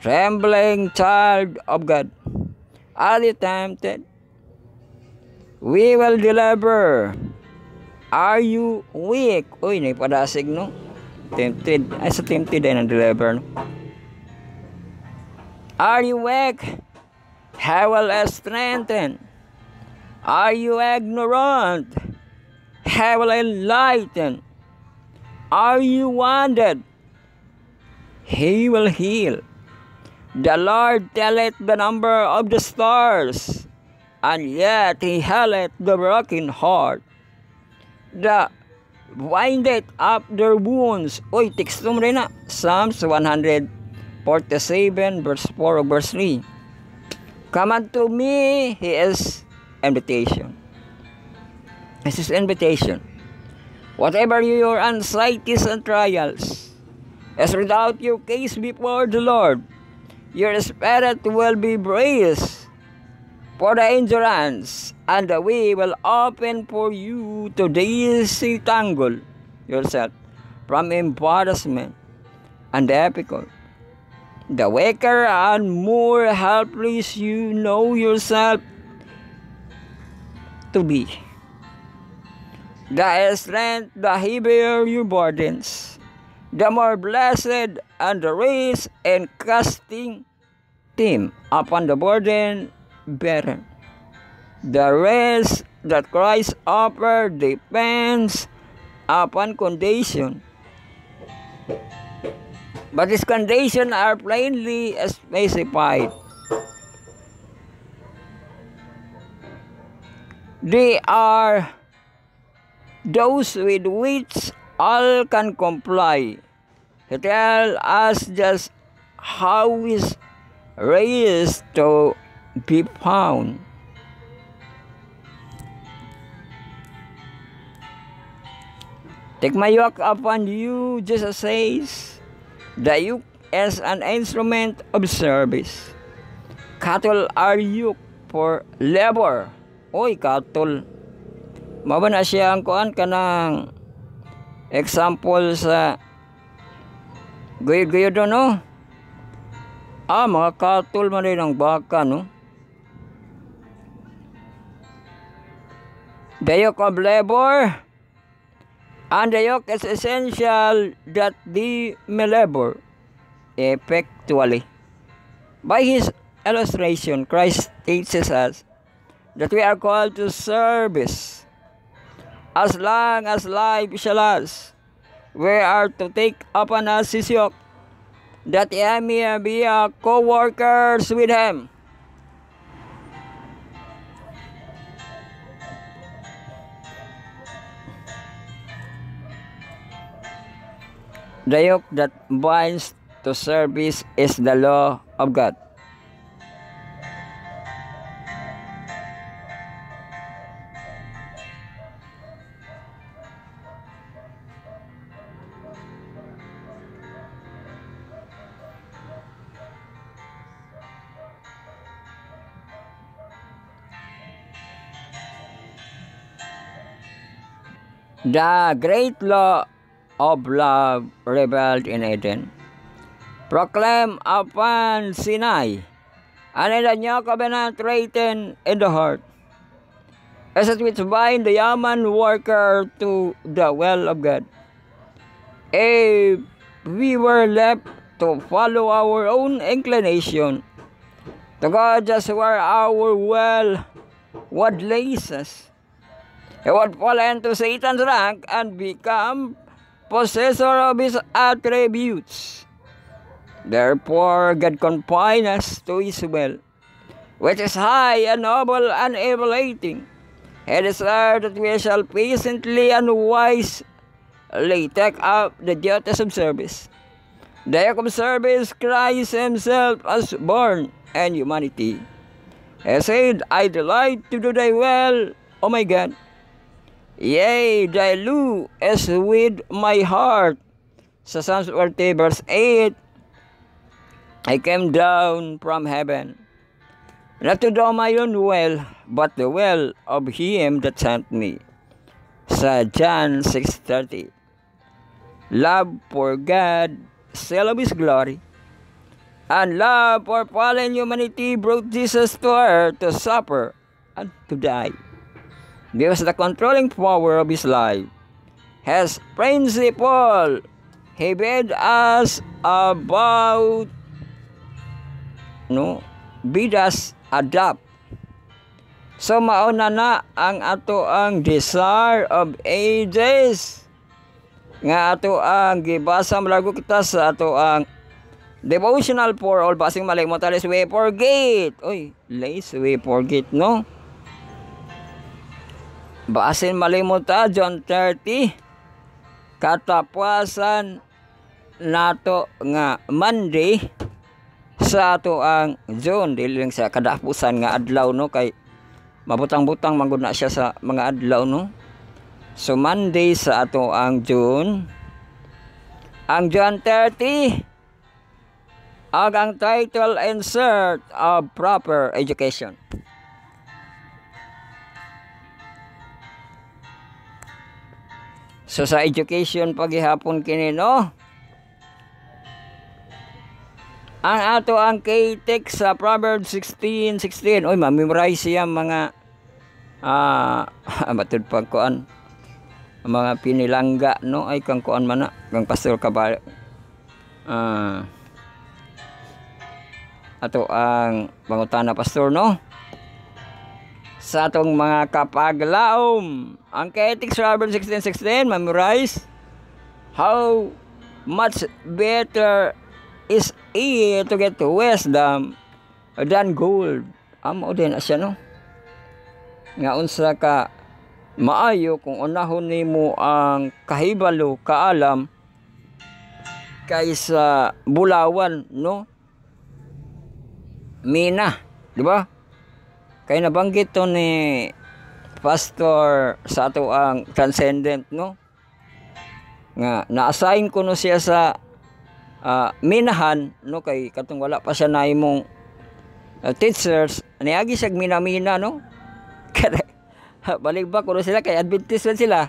trembling child of God. Are you tempted? We will deliver. Are you weak? Uy, naipadasig, no? Tempted. Ay, sa tempted ay nang-deliver, no? Are you weak? He will strengthen. Are you ignorant? He will enlighten. Are you wounded? He will heal. The Lord telleth the number of the stars, and yet he healeth the broken heart. The windeth up their wounds. Uy, teksto mo rin na. Psalms 147, verse 4 or verse 3. Come unto me, he is invitation. This is invitation. Whatever your anxieties and trials, as without your case before the Lord, your spirit will be braced for the endurance, and the way will open for you to disentangle yourself from embarrassment and difficulty. The weaker and more helpless you know yourself to be, the strength, the heavier your burdens, the more blessed and the race and casting them upon the burden bearer. The rest that Christ offered depends upon condition, but his conditions are plainly specified. They are those with which all can comply. He tells us just how his race to be found. Take my yoke upon you, Jesus says. The yoke is an instrument of service. Cattle are yoked for labor. Oy, cattle. Maba na siya ang kuan kanang example sa guyo-guyo doon, no? Mga cattle man rin ang baka, no? The yoke of labor, and the yoke is essential that they may labor effectually. By his illustration, Christ teaches us that we are called to service. As long as life shall last, we are to take upon us his yoke, that we may be co-workers with him. The yoke that binds to service is the law of God. The great law of love revealed in Eden, proclaimed upon Sinai, and in the new covenant written in the heart, as it which bind the human worker to the will of God. If we were left to follow our own inclination, to go just where our will would lead us, he would fall into Satan's rank and become possessor of his attributes. Therefore, God confined us to his will, which is high and noble and elevating. He desires that we shall patiently and wisely take up the duties of service. The yoke of service, Christ himself has borne in humanity. He said, I delight to do thy will, O my God. Yea, thy law is with my heart. Sa Psalms 40 verse 8, I came down from heaven, not to do my own will, but the will of him that sent me. Sa John 6:30. love for God, zeal of His glory, and love for fallen humanity brought Jesus to earth to suffer and to die. Because the controlling power of His life has principle, He bid us about, bid us adapt. So mauna na ang ato ang desire of ages nga ato ang gibasa malago kita sa ato ang devotional for all basing malimot lest we forget. Oy, lest we forget, no? Basin malimot John 30 katapusan nato nga Monday sa ato ang June dili lang sa kadapusan nga adlaw, no, kay mabutang-butang manggod na siya sa mga adlaw, no. So Monday sa ato ang June, ang John 30 ang title insert of proper education. So sa education paghihapon kini, no, ang ato ang K-text sa Proverbs 16:16. Oy, ma-memorize siya mga matud pagkuan mga pinilangga, no, ay kang kuan man na kang pastor kabal ato ang pangutana pastor, no, sa atong mga kapaglaom ang K-text Proverbs 16:16 memorize. How much better is it to get wisdom than gold. Amo din siya, no, nga unsa ka maayo kung unahon nimo ang kahibalo kaalam kaysa bulawan, no, mina, di ba? Kay nabanggit to ni pastor sa ato ang transcendent, no, nga na-assign ko no siya sa minahan, no, kay katong wala pa siya na imong teachers niagi siya mina-mina, no. Balik ba kuno sila kay Adventist sila.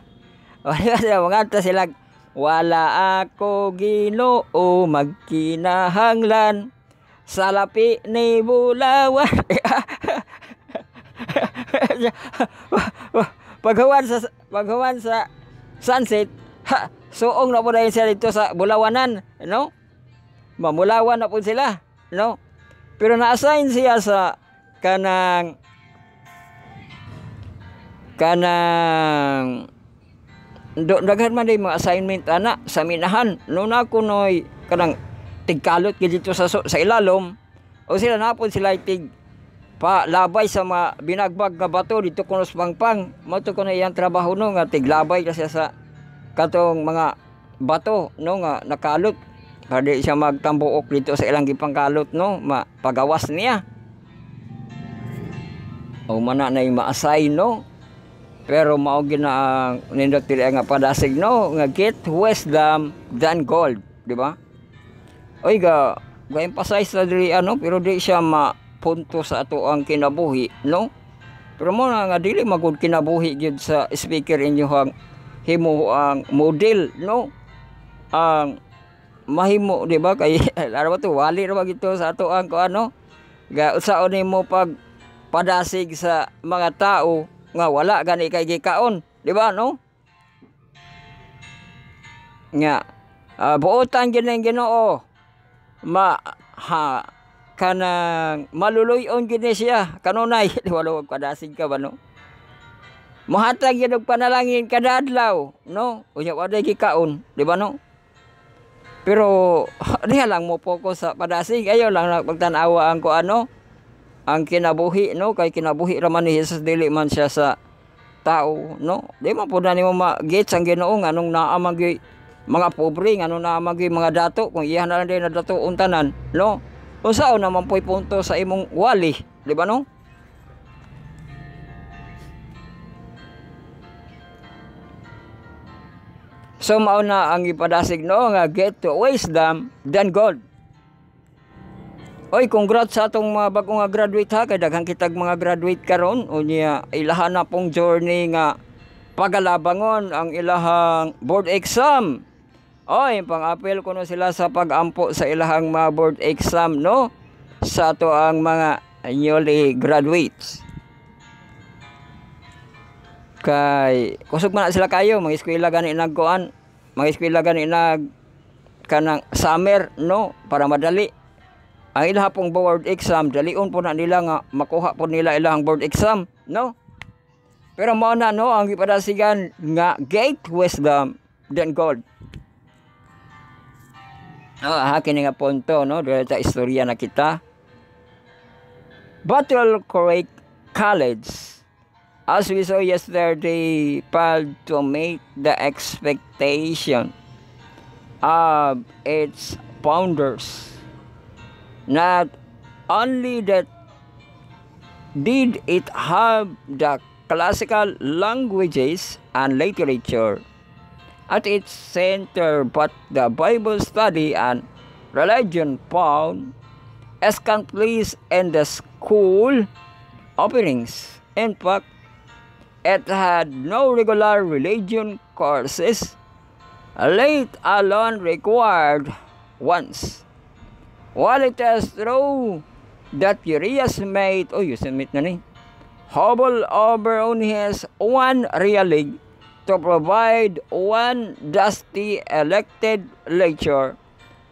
Wala sila manganta sila, wala ako Ginoo magkinahanglan sa lapi ni bulawan. paghawan sa sunset, suong na po dahil sila dito sa bulawanan, no. Mamulawan na po sila, no. Pero na-assign siya sa kanang daghan man day mga assignment ana sa minahan, no, na kunoy kanang tigkalot dito sa ilalom, o sila napon sila tig pa labay sa mga binagbag nga bato dito kuno sa pangpang. Mato kuno iyang trabaho, no, nga tiglabay kasi sa katong mga bato, no, nga nakalot para di siya magtambuok dito sa ilang gipangkalot, no, mapagawas niya o mana na yung ma-assign, no. Pero mao gina ang nindot dili nga padasig, no, nga get wisdom than gold, di ba? Oy ga emphasize na diri ano, pero di siya mapunto sa ato ang kinabuhi, no. Pero mo na nga dili magud kinabuhi gyud sa speaker inyong himo ang model, no, ang mahimo, di ba, kay ara to wali ra gito sa ato ang ano ga usaon nimo pag padasig sa mga tao nga wala gani kay gikaon, di ba, no? Nga buotan gyud ning Ginoo kanang maluluyon gyud ni siya kanunay. Wala padasig ka ba, no? Mahatag gyud og panalangin kada adlaw, no? Unya wala gikaon, di ba, no? Pero diha lang mo focus sa padasig, ayo lang pagtan-awa ang ano ang kinabuhi, no, kay kinabuhi raman ni Jesus, dili man siya sa tao, no. Di man pud nimo ma-get ang Ginoo nganong naa magi mga pobre, nganong naa magi mga dato, kung iyan na lang din na dato untanan, no. Unsaon naman po'y punto sa imong wali, di ba, no? So mao na ang ipadasig, no, nga get to wisdom than gold. Oy, congrats sa atong mga bagong nga graduate, ha, kay daghang kitag mga graduate karon, unya ilahan na pong journey nga pagalabangon ang ilahang board exam Oy, pang-apel ko no sila sa pag-ampo sa ilahang mga board exam, no? Sa to ang mga newly graduates. Kay kusog man na sila kayo, mga eskwela gani nagkuan, mga eskwela gani nag kanang summer, no? Para madali. Ang ilang pong board exam, dalion po na nila nga makuha po nila ilang board exam, no? Pero mao na, no, ang gipadasigan nga gate wisdom then gold. Kini nga punto, no? Dito sa istorya na kita. Battle Creek College, as we saw yesterday, failed to meet the expectation of its founders. Not only that did it have the classical languages and literature at its center, but the Bible study and religion found escamplis in the school offerings. In fact, it had no regular religion courses, let alone required ones. While it is true that Urias made, hobble over on his one real league to provide one dusty elected lecture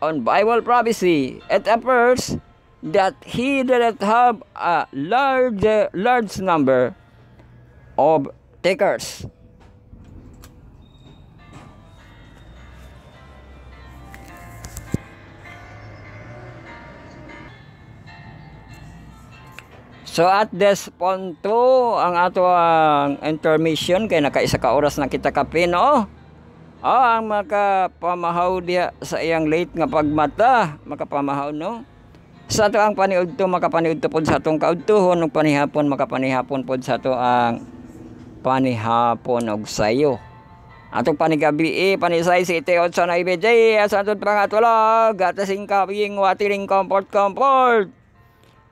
on Bible prophecy, it appears that he didn't have a large number of takers. So at this punto, ang ato ang intermission kay nakaisa ka oras na kita kape, no? Ang makapamahaw diya sa iyang late nga pagmata, makapamahaw, no? Sa ato ang paniudto, makapaniudto pod sa atong kaudtohon, ug panihapon makapanihapon pod sa ato ang panihapon og sayo. Atong panigabi panisay si Teot sa naibejay, sa atong pangatulog, atasing kaping watiring comfort.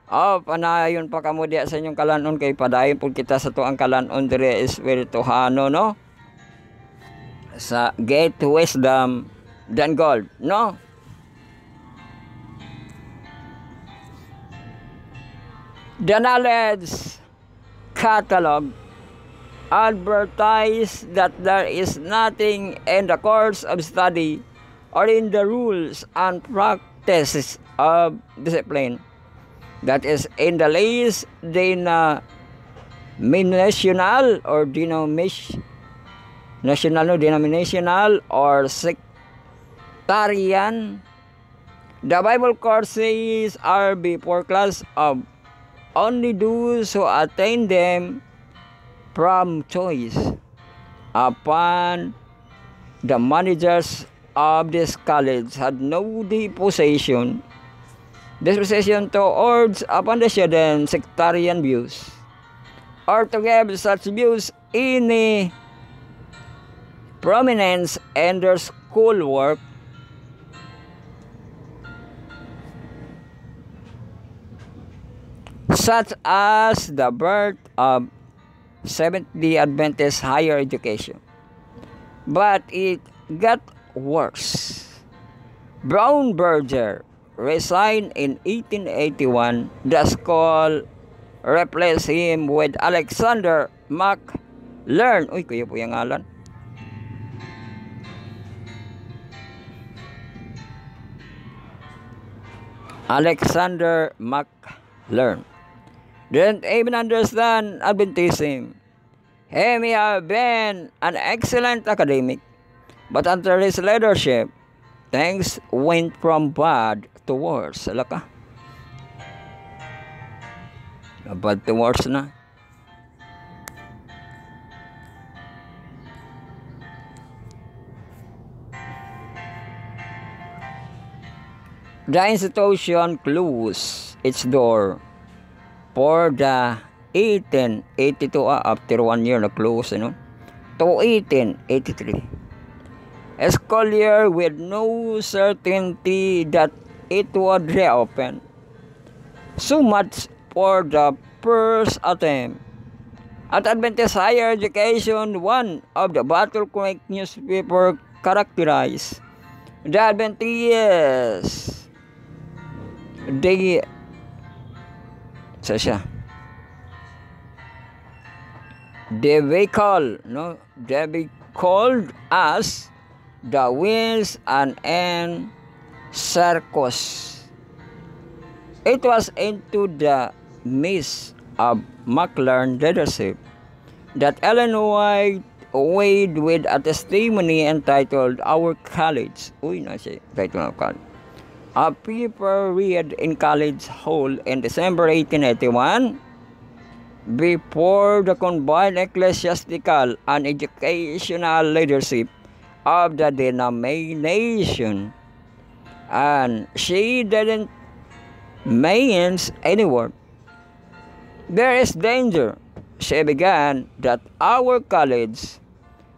Panayon pa kamo diya sa inyong kalanon kay padayon po kita sa tuang kalanon dire espirituhano, no? Sa gate wisdom then gold, no? The knowledge catalog advertise that there is nothing in the course of study or in the rules and practices of discipline that is in the least denominational or denominational or sectarian. The Bible courses are before class of only those who attain them from choice upon the managers of this college had no disposition towards upon the student sectarian views or to give such views any prominence in their schoolwork. Such as the birth of Seventh-day Adventist higher education. But it got worse. Brown Berger resigned in 1881. The school replaced him with Alexander McLearn. Kuya po yung ngalan. Alexander McLearn didn't even understand Adventism. He may have been an excellent academic, but under his leadership, things went from bad to worse. Alaka? Bad to worse na. The institution closed its door for the 1882 after 1 year na close, to 1883. A school year with no certainty that it would reopen. So much for the first attempt at Adventist higher education. One of the Battle Creek newspaper characterized The Adventist, they, they call, no, they be called as the Wills and Circus. It was into the midst of McLaren leadership that Ellen White weighed with a testimony entitled Our College. Uy, nasa title of college. A paper read in College Hall in December 1881 before the combined ecclesiastical and educational leadership of the denomination. And she didn't means any word. There is danger, she began, that our college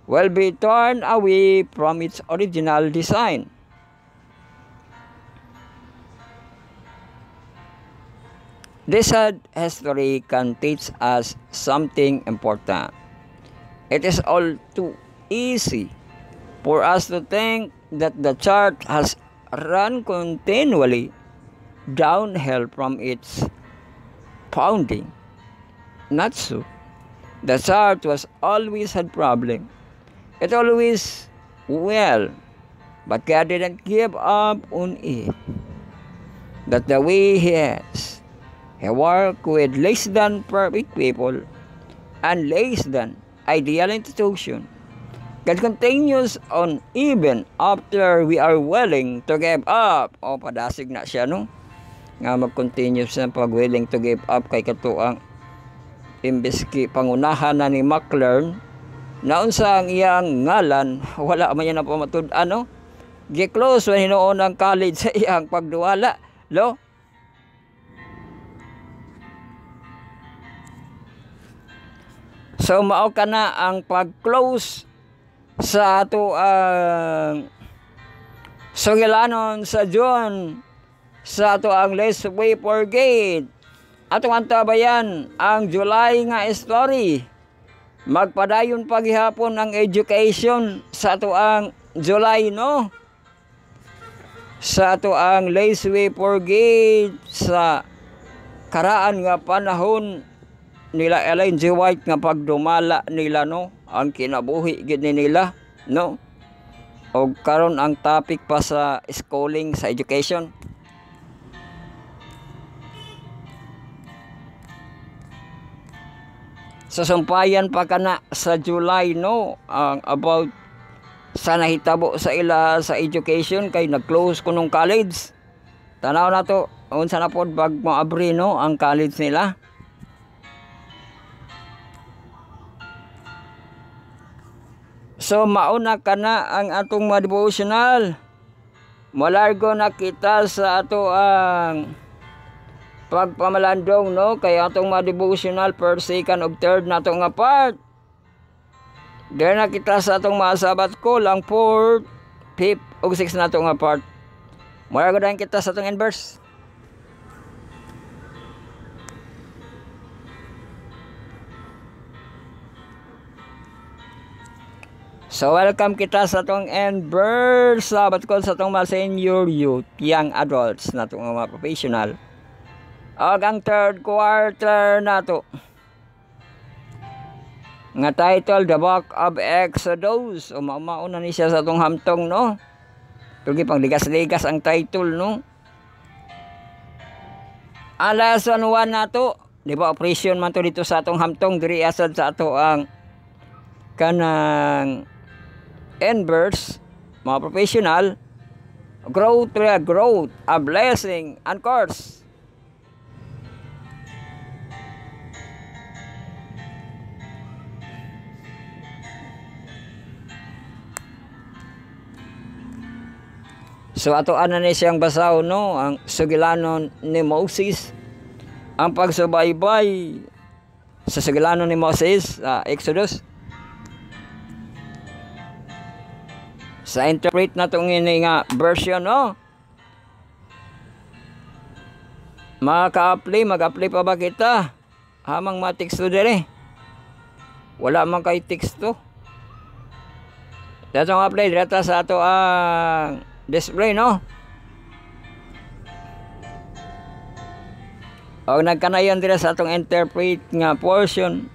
will be torn away from its original design. This sad history can teach us something important. It is all too easy for us to think that the church has run continually downhill from its founding. Not so. The church was always had problem. It always well, but God didn't give up on it. That the way He has, He worked with less than perfect people and less than ideal institution. God continues on even after we are willing to give up. O, padasig na siya, no? Nga mag-continue siya pag willing to give up kay katuang imbiski pangunahan na ni McLaren naon sa ang iyang ngalan, wala man yan na pamatud-an, no? Gi-close when hinoon ang college sa iyang pagduwala, no? So mao ka na ang pag-close sa ato ang sugilanon sa June sa ato ang Let's Way for Gate. Atong antabayan ang July nga story. Magpadayon paghihapon ang education sa ato ang July, no? Sa ato ang Let's Way for Gate sa karaan nga panahon nila Ellen G. White nga pagdumala nila, no, ang kinabuhi gid nila, no, o karon ang topic pa sa schooling, sa education. Susumpayan pa kana sa July, no, ang about sa nahitabo sa ila sa education kay nag-close kunong college. Tanaw na to unsa na pod bag moabri, no, ang college nila. So mauna ka na ang atong mga devotional. Malargo na kita sa ato ang pagpamalandong, no? Kaya atong mga devotional per second of third na ito nga part. There na kita sa atong mga sabat ko lang 4th, 5th, o 6th na ito nga part. Malargo na kita sa atong inverse. So welcome kita sa itong inverse sabat ko sa itong mga senior youth, young adults na itong mga professional. O ang third quarter na ito. Nga title, The Book of Exodus. O mauna ni siya sa itong hamtong, no? Tugi pang ligas-ligas ang title, no? Ang lesson 1 na ito. Di ba operation man to dito sa itong hamtong. Diri asad sa ito ang kanang inverse, mga professional, growth, a blessing, and course. So ato ana ni siyang basaw, no, ang sugilanon ni Moses, ang pagsubaybay sa sugilanon ni Moses, Exodus. Sa interpret na itong ini nga version, no? Mag-apply pa ba kita? Hamang matiksto dire. Wala man kay teksto. Datong apply data sa ato ang display, no? O nagkanayon dira sa atong interpret nga portion,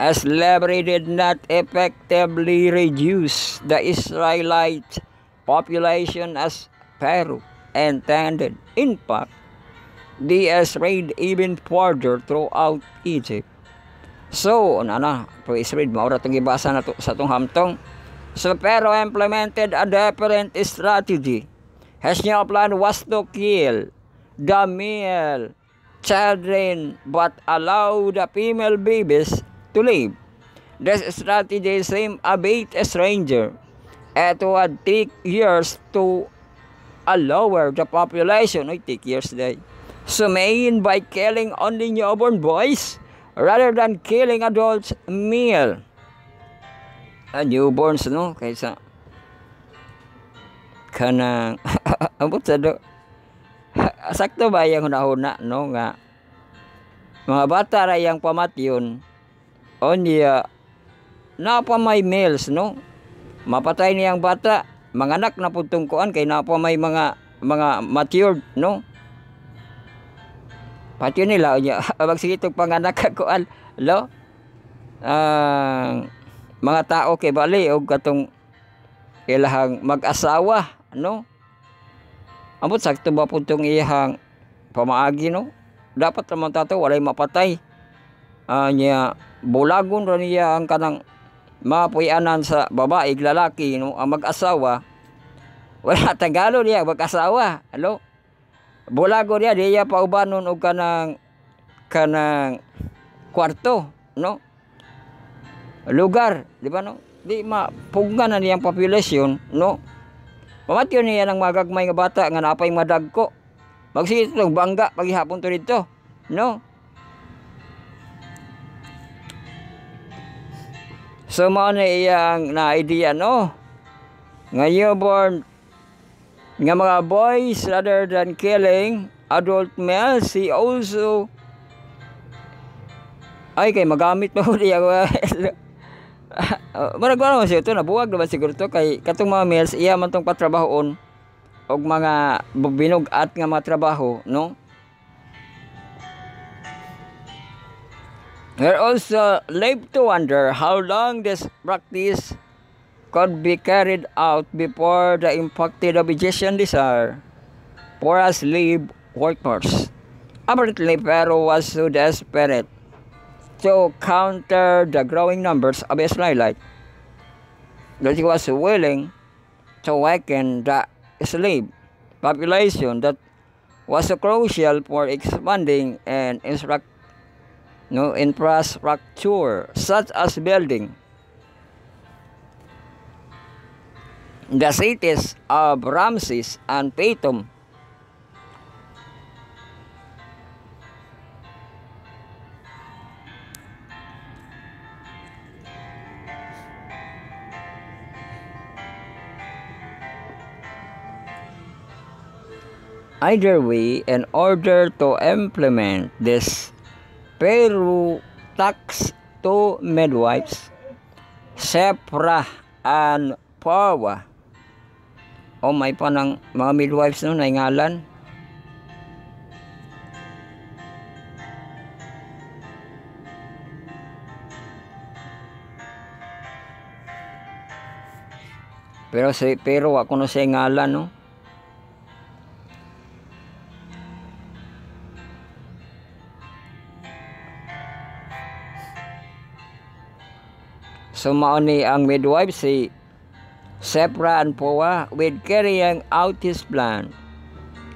as slavery did not effectively reduce the Israelite population as Pharaoh intended. In fact, they spread even further throughout Egypt. So, po spread, maura itong ibasa na to, sa itong hamtong. So, Pharaoh implemented a different strategy. His new plan was to kill the male children but allow the female babies to live. This strategy seemed a bit stranger. It would take years to lower the population. It take years day. So main by killing only newborn boys rather than killing adults male. Newborns, no? Kaysa kanang ambot sa do. Sakto ba yung hunahuna, no? Nga mga bata ra yang pamatyon o niya na pa may males, no? Mapatay niyang bata, mga anak na putungkuan kay na pa may mga matured, no? Pati nila niya magsigitog panganak kuan, lo? Mga tao kay bali og katong ilahang mag-asawa, no? Ambot sakto ba po itong iyang pamaagi, no? Dapat naman tato, walay mapatay. Niya, bulagon rin niya ang kanang mapuyanan sa babae, lalaki, no? Ang mag-asawa. Wala Tagalog niya, mag-asawa. Ano? Bulagon niya, diya paubanon o kanang kwarto, no? Lugar, di ba, no? Di mapugnan na niyang population, no? Pamatyon niya ng magagmay nga bata nga napay madagko. Magsigit ng bangga paghihapon to dito, no? So mao na iyang na idea, no? Nga newborn nga mga boys rather than killing adult males, he also ay kay magamit mo diya. Marag mo siya ito, nabuwag naman siguro ito kay katong mga males, iya man itong patrabahoon og mga binugat nga mga trabaho, no? We're also left to wonder how long this practice could be carried out before the impacted obligation desire for a slave workers. Apparently, Pharaoh was so desperate to counter the growing numbers of Israelites that he was willing to weaken the slave population that was so crucial for expanding and infrastructure such as building the cities of Ramses and Pithom. Either way, in order to implement this Pharaoh tax to midwives, Shiphrah and Puah, o may pa ng mga midwives no na ngalan. Pero ako no siya ngalan, no? So mauni ang midwife si Shiphrah and Puah with carrying out his plan.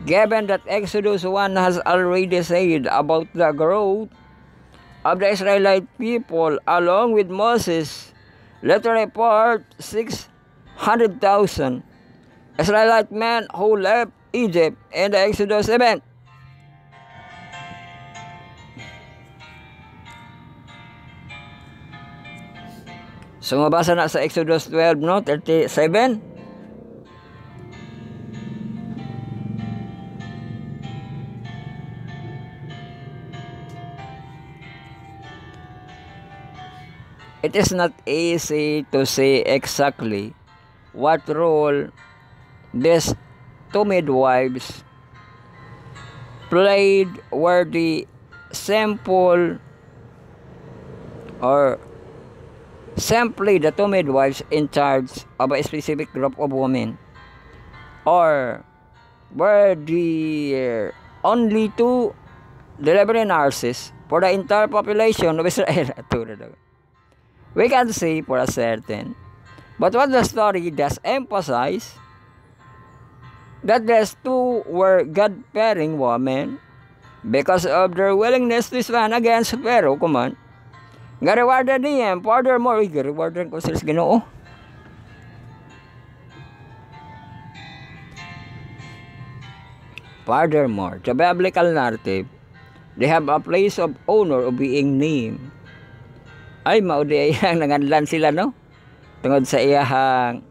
Given that Exodus 1 has already said about the growth of the Israelite people along with Moses, let's report 600,000 Israelite men who left Egypt in the Exodus event. So mabasa na sa Exodus 12, no? 37. It is not easy to say exactly what role this two midwives played were the simple or simply the two midwives in charge of a specific group of women, or were the only two delivery nurses for the entire population of Israel? We can say for a certain. But what the story does emphasize, that these two were God-fearing women because of their willingness to stand against Pharaoh command. Ga-rewardan niya. Furthermore, ga-rewardan ko sila sa Ginoo. Furthermore, the biblical narrative, they have a place of honor of being named. Ay, maudi ay nanganlan sila, no? Tungod sa iyahang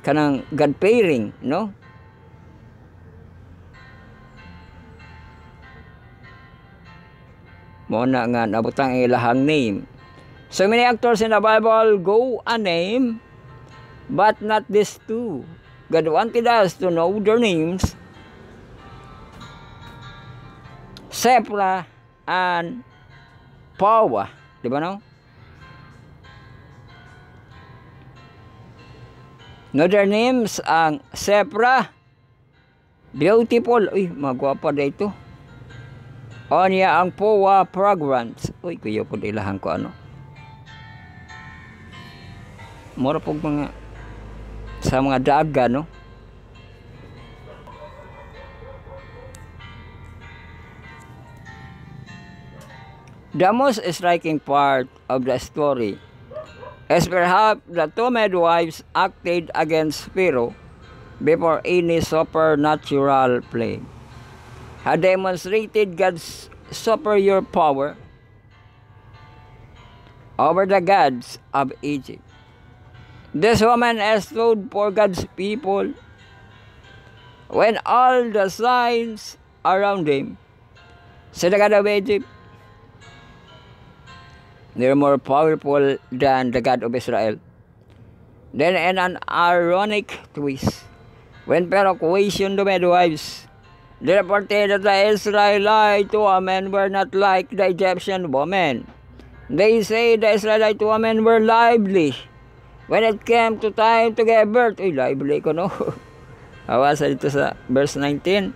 kanang God-fearing, no? Muna nga nabutang ilahang name. So many actors in the Bible go a name, but not these two. God wanted us to know their names. Sephra and Pawa. Di ba, no? No, their names ang Sephra, beautiful. Uy, magwapa na ito. O niya ang Pawa, fragrance. Uy, kuya po ilahan ko ano. Mura po mga sa mga daga, no? The most striking part of the story is perhaps the two midwives acted against Pharaoh before any supernatural plague had demonstrated God's superior power over the gods of Egypt. This woman stood for God's people when all the signs around him said the God of Egypt, they're more powerful than the God of Israel. Then in an ironic twist, when Pharaoh questioned the midwives, they reported that the Israelite women were not like the Egyptian women. They say the Israelite women were lively when it came to time to give birth. Uy, lively ko, no? Awasa dito sa verse 19.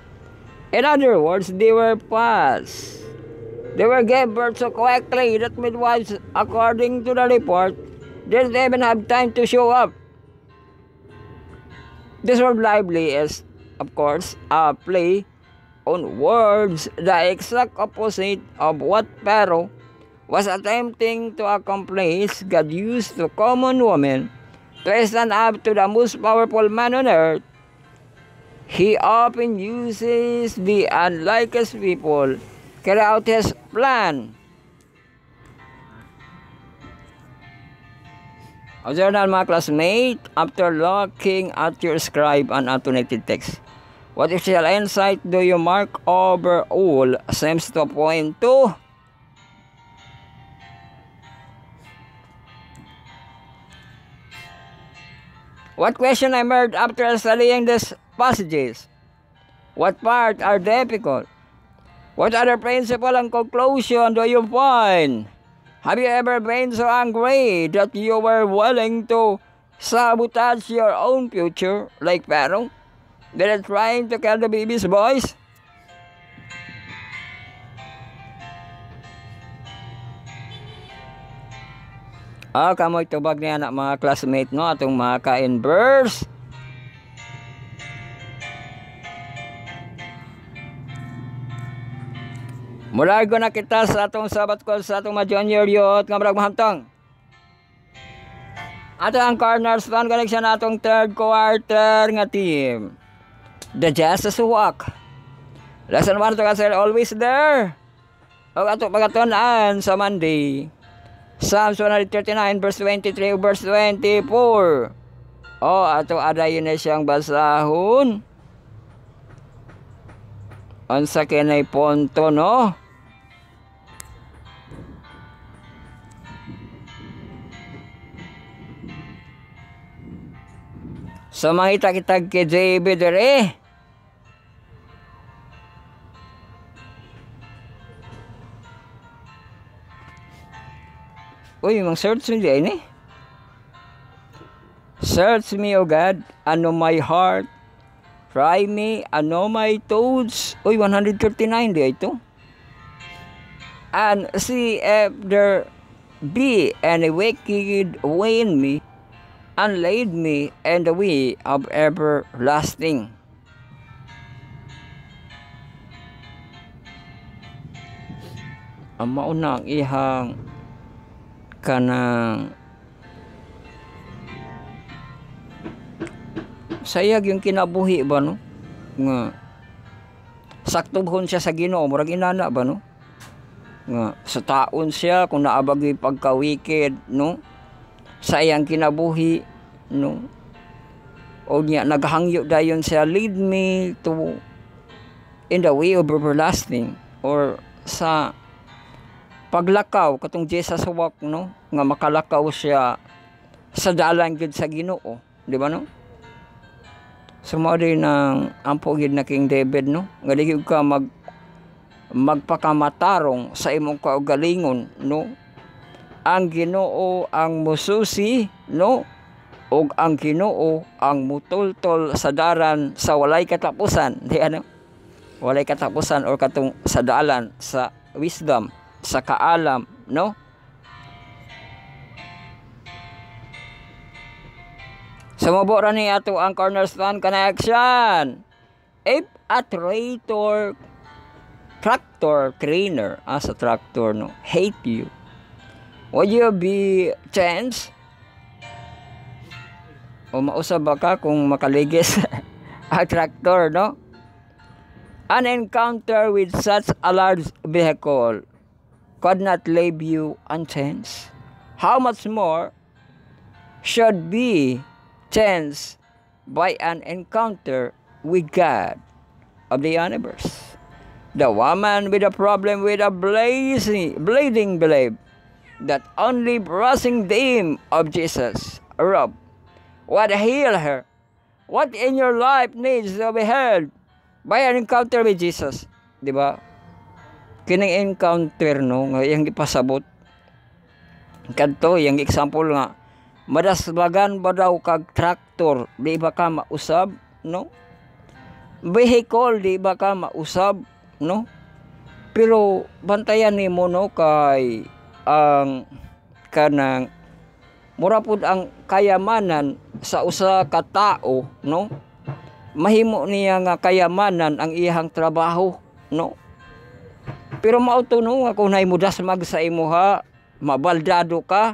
In other words, they were fast. They were gave birth so quickly that midwives, according to the report, didn't even have time to show up. This word lively is, of course, a play on words, the exact opposite of what Pharaoh was attempting to accomplish. God used the common woman to stand up to the most powerful man on earth. He often uses the unlikest people carry out his plan. Observe mga classmate, after looking at your scribe and annotated text, what special insight do you mark over all seems to point to? What question emerged after studying these passages? What part are difficult? What other principle and conclusion do you find? Have you ever been so angry that you were willing to sabotage your own future like Pharaoh? They're trying to kill the baby's voice? Kamoy tubag niya na mga classmate no atong mga ka-inverse. Mula ko na kita sa atong sabat call sa atong ma-junior youth nga brag mahantong. Ato ang cornerstone connection na atong third quarter nga team. The Justice Walk. Lesson 1 to kasi always there. O ato pagatunan sa Monday. Psalms 139 verse 23 verse 24. O ato adayon na siyang basahon. Unsa kinay punto no? So mangita kitag kay JB dere. Uy, mang search mo diyan eh. Search me, O God, and know my heart. Try me, and know my thoughts. Uy, 139 di ito. And see if there be any wicked way in me, and lead me in the way of everlasting. Ang mauna ang ihang kanang sayag yung kinabuhi ba no nga saktubhon siya sa Ginoo murag inana ba no nga sa taon siya kung naabag pagka-wicked no sayang kinabuhi no o niya naghangyo dayon siya, lead me to in the way of everlasting, or sa paglakaw katong Jesus walk no nga makalakaw siya sa dalan gid sa Ginoo, di ba no? Sumao din ng ampo gid na King David no nga dili ka magpakamatarong sa imong kaugalingon no. Ang Ginoo ang mususi no ug ang Ginoo ang mutultol sa daran sa walay katapusan, di ano? Walay katapusan or katong sa dalan sa wisdom, sa kaalam no. Sumabo ra ni ato ang Cornerstone Connection. If a traitor tractor trainer as a tractor no hate you, would you be chance? O mausab ba ka kung makaligis ang tractor no? An encounter with such a large vehicle could not leave you unchanged. How much more should be changed by an encounter with God of the universe? The woman with a problem with a bleeding belief that only brushing the hem of Jesus' robe would heal her. What in your life needs to be healed by an encounter with Jesus? Di ba? Kining encounter no nga iyang ipasabot kadto yang example nga madasbagan ba daw kag traktor di ba ka mausab no, vehicle di ba ka mausab no, pero bantayan nimo no kay ang kanang mura pud ang kayamanan sa usa ka tao no, mahimo niya nga kayamanan ang iyang trabaho no. Pero mauto no nga kung naimudas mag sa imuha, mabaldado ka,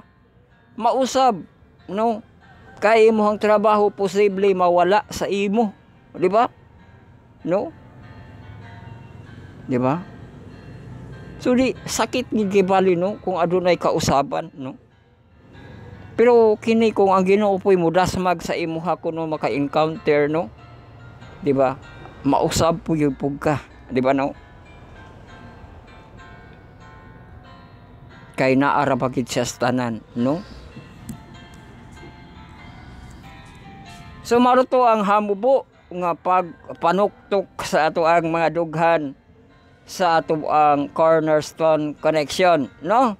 mausab no, kay imong trabaho posible mawala sa imo, di ba? No? Di ba? So di sakit ni gibali no kung adunay kausaban no. Pero kini kung ang Ginoo po'y mudas mag sa imuha kuno maka-encounter no, di ba? Mausab po yung ka, di ba no? Kay naara bagid siya sa tanan no. So maruto ang hamubo nga pagpanuktok sa ato ang mga dughan sa ato ang Cornerstone Connection no.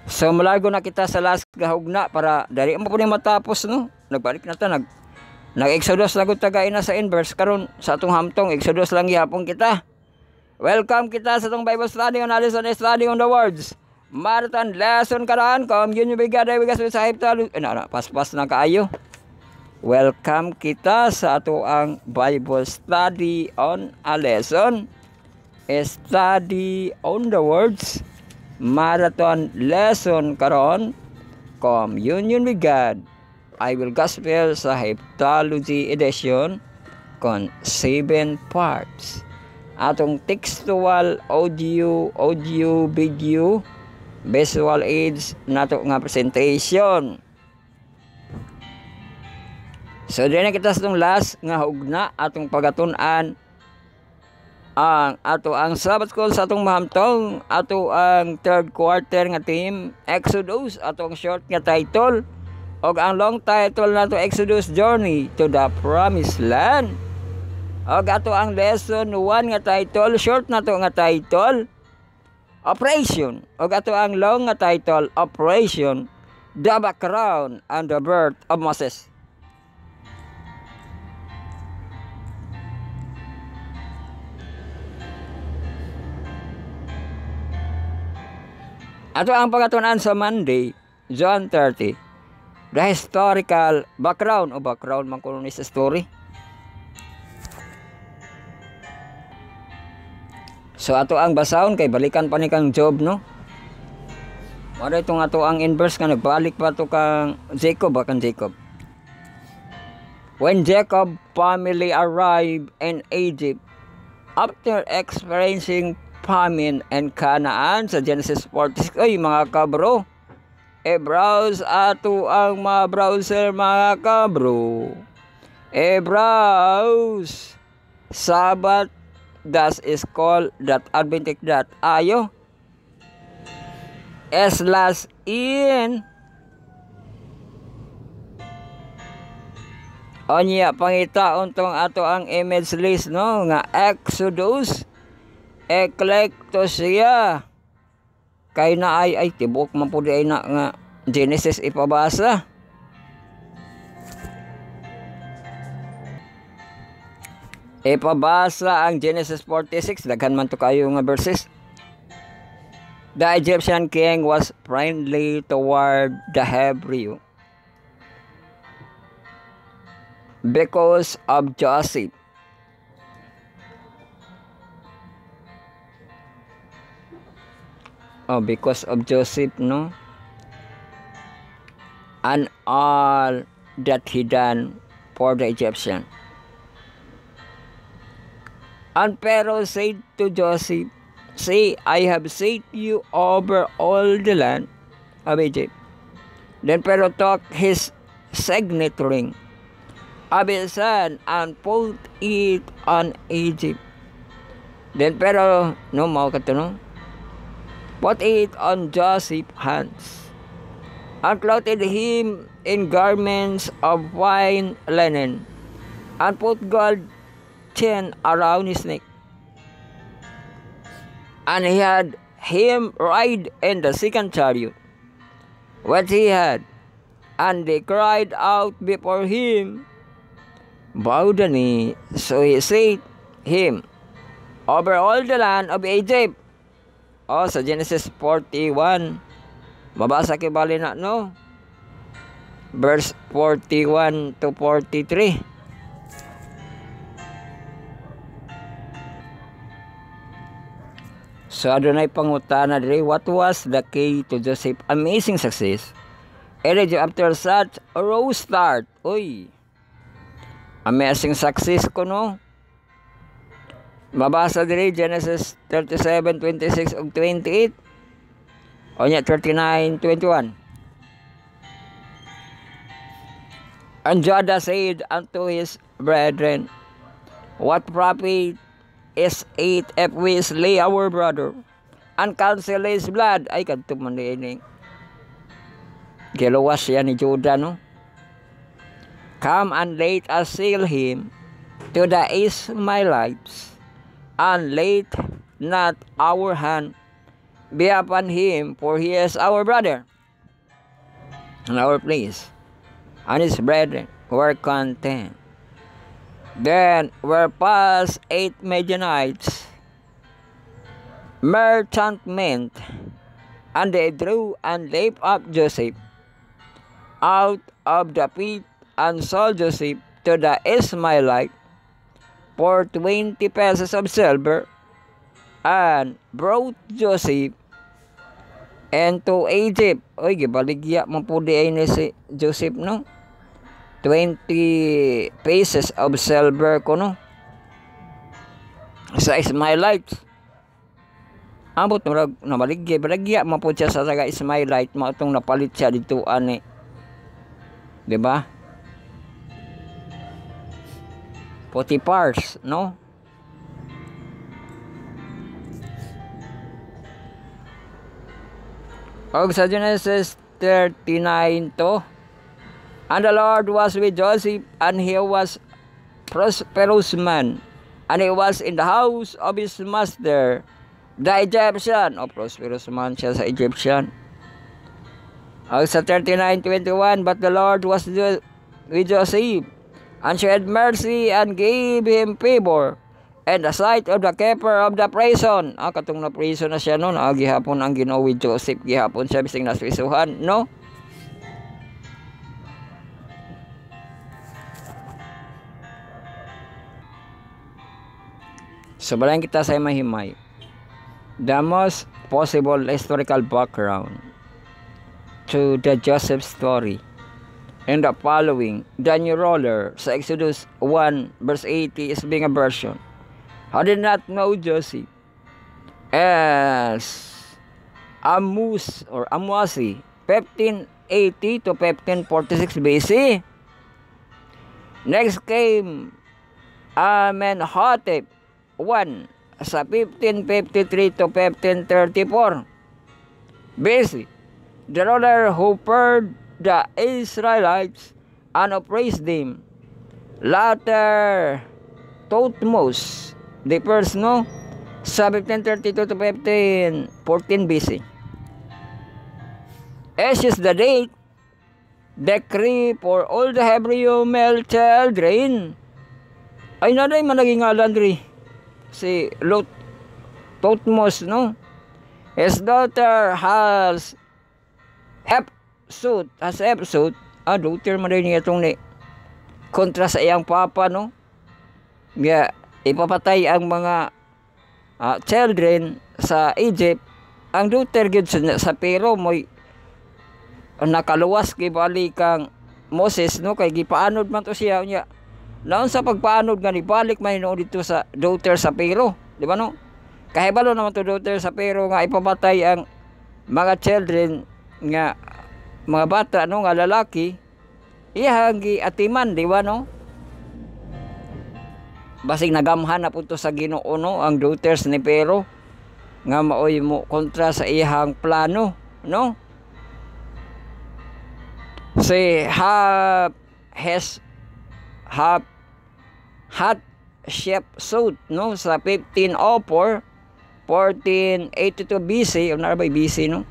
So malago na kita sa last gahugna para dali mo po ni matapos no. Nagbalik na ta nag-exodus na gud tagay na sa inverse karon sa atong hamtong exodus lang gihapon kita. Welcome kita sa atong Bible study on Alice on study on the words. Marathon lesson karon communion bigada bigas sa hiptal. Pas-pas na kaayo. Welcome kita sa ato ang Bible study on a lesson. Study on the words. Marathon lesson karon communion with God. I will gospel sa Heptalogy edition kon 7 parts. Atong textual, audio, video, visual aids nato nga presentation. So din na kita sa itong last nga hugna atong pagatun-an ang ato ang Sabbath school sa atong mahamtong, ato ang third quarter nga team Exodus, ato ang short nga title, og ang long title nato Exodus Journey to the Promised Land. Og ato ang lesson 1 nga title, short nato nga title Operation, og ato ang long nga title Operation The Background and the Birth of Moses. Ato ang pagatunan sa Monday, John 30, the historical background o background man kuno ni sa story. So ato ang basahon kay balikan pa ni kang Job, no? Mara itong ato ang inverse nga nagbalik pa to kang Jacob, kang Jacob. When Jacob family arrived in Egypt after experiencing famine and Canaan sa Genesis 46. Ay mga kabro, browse ato ang mga browser mga kabro. Browse Sabbath das is called that Adventist that ayo slash in onya pangita untong ato ang image list, no, nga Exodus Ecclesia kay na ay tibok man pud ay na nga Genesis ipabasa. Ipabasa ang Genesis 46, daghan man to kayo nga verses. The Egyptian king was friendly toward the Hebrew because of Joseph. Oh, because of Joseph, no? And all that he done for the Egyptian. And Pharaoh said to Joseph, "See, I have set you over all the land of Egypt." Then Pharaoh took his signet ring of his son and put it on Egypt. Then Pharaoh, no, mao kato, no? Put it on Joseph's hands, and clothed him in garments of fine linen, and put gold chain around his neck. And he had him ride in the second chariot, which he had, and they cried out before him, bow the knee. So he set him over all the land of Egypt. Oh, sa Genesis 41. Mabasa kay bali na, no? Verse 41 to 43. So adunay pangutana diri, what was the key to Joseph's amazing success? After such a raw start. Uy. Amazing success ko, no? Mabasa diri Genesis 37, 26 ug 28. O nya 39, 21. And Judah said unto his brethren, what profit is it if we slay our brother and cancel his blood? Ay kadto man diining giluwas siya ni Judah, no? Come and let us sell him to the Ishmaelites, and let not our hand be upon him, for he is our brother and our place. And his brethren were content. Then were passed 8 Midianites, merchantmen, and they drew and lifted up Joseph out of the pit, and sold Joseph to the Ishmaelite for 20 pesos of silver, and brought Joseph into Egypt. Oy, gibaligya man po di ay ni si Joseph, no? 20 pieces of silver ko, no? Sa Ishmaelites. Ambot na baligya man po siya sa taga Ishmaelite, mautong napalit siya dito ani. Diba? Potiphar's, no? Og sa Genesis 39 to, and the Lord was with Joseph, and he was prosperous man, and he was in the house of his master, the Egyptian. O prosperous man siya sa Egyptian. Og sa 39:21, but the Lord was with Joseph, and showed mercy, and gave him favor and the sight of the keeper of the prison. Katong na prison na siya noon. Gihapon ang Ginoo with Joseph. Gihapon siya bising nasprisuhan, no? So, balayan kita sa mahimay. The most possible historical background to the Joseph story and the following, the new ruler sa Exodus 1 verse 80 is being a version. How did not know Joseph as Amwasi 1580 to 1546 BC. Next came Amenhotep 1 sa 1553 to 1534 BC. The ruler who purged the Israelites and oppressed them. Later, Thutmose the first, no? Sa 1532 to 1514 BC. As is the date, decree for all the Hebrew male children. Ay, naday man naging alandri. Si Thutmose, no? His daughter has Hepsuit, daughter man rin niya itong ni kontra sa iyang papa, no? Nga, ipapatay ang mga children sa Egypt. Ang daughter gid sa Pero mo'y nakaluwas kay balik kang Moses, no? Kay gipaanod man to siya niya. Naon sa pagpaanod nga ni balik man no dito sa daughter sa Pero, di ba, no? Kahibalo naman to daughter sa Pero nga ipapatay ang mga children nga mga bata, no, nga lalaki, iyang giatiman, di ba, no? Basig nagamhan na punto sa Ginoo, no, ang daughters ni Pero nga maoy mo kontra sa iyang plano, no? Si Hatshepsut, no, sa 1504 1482 BC, o narabay BC, no,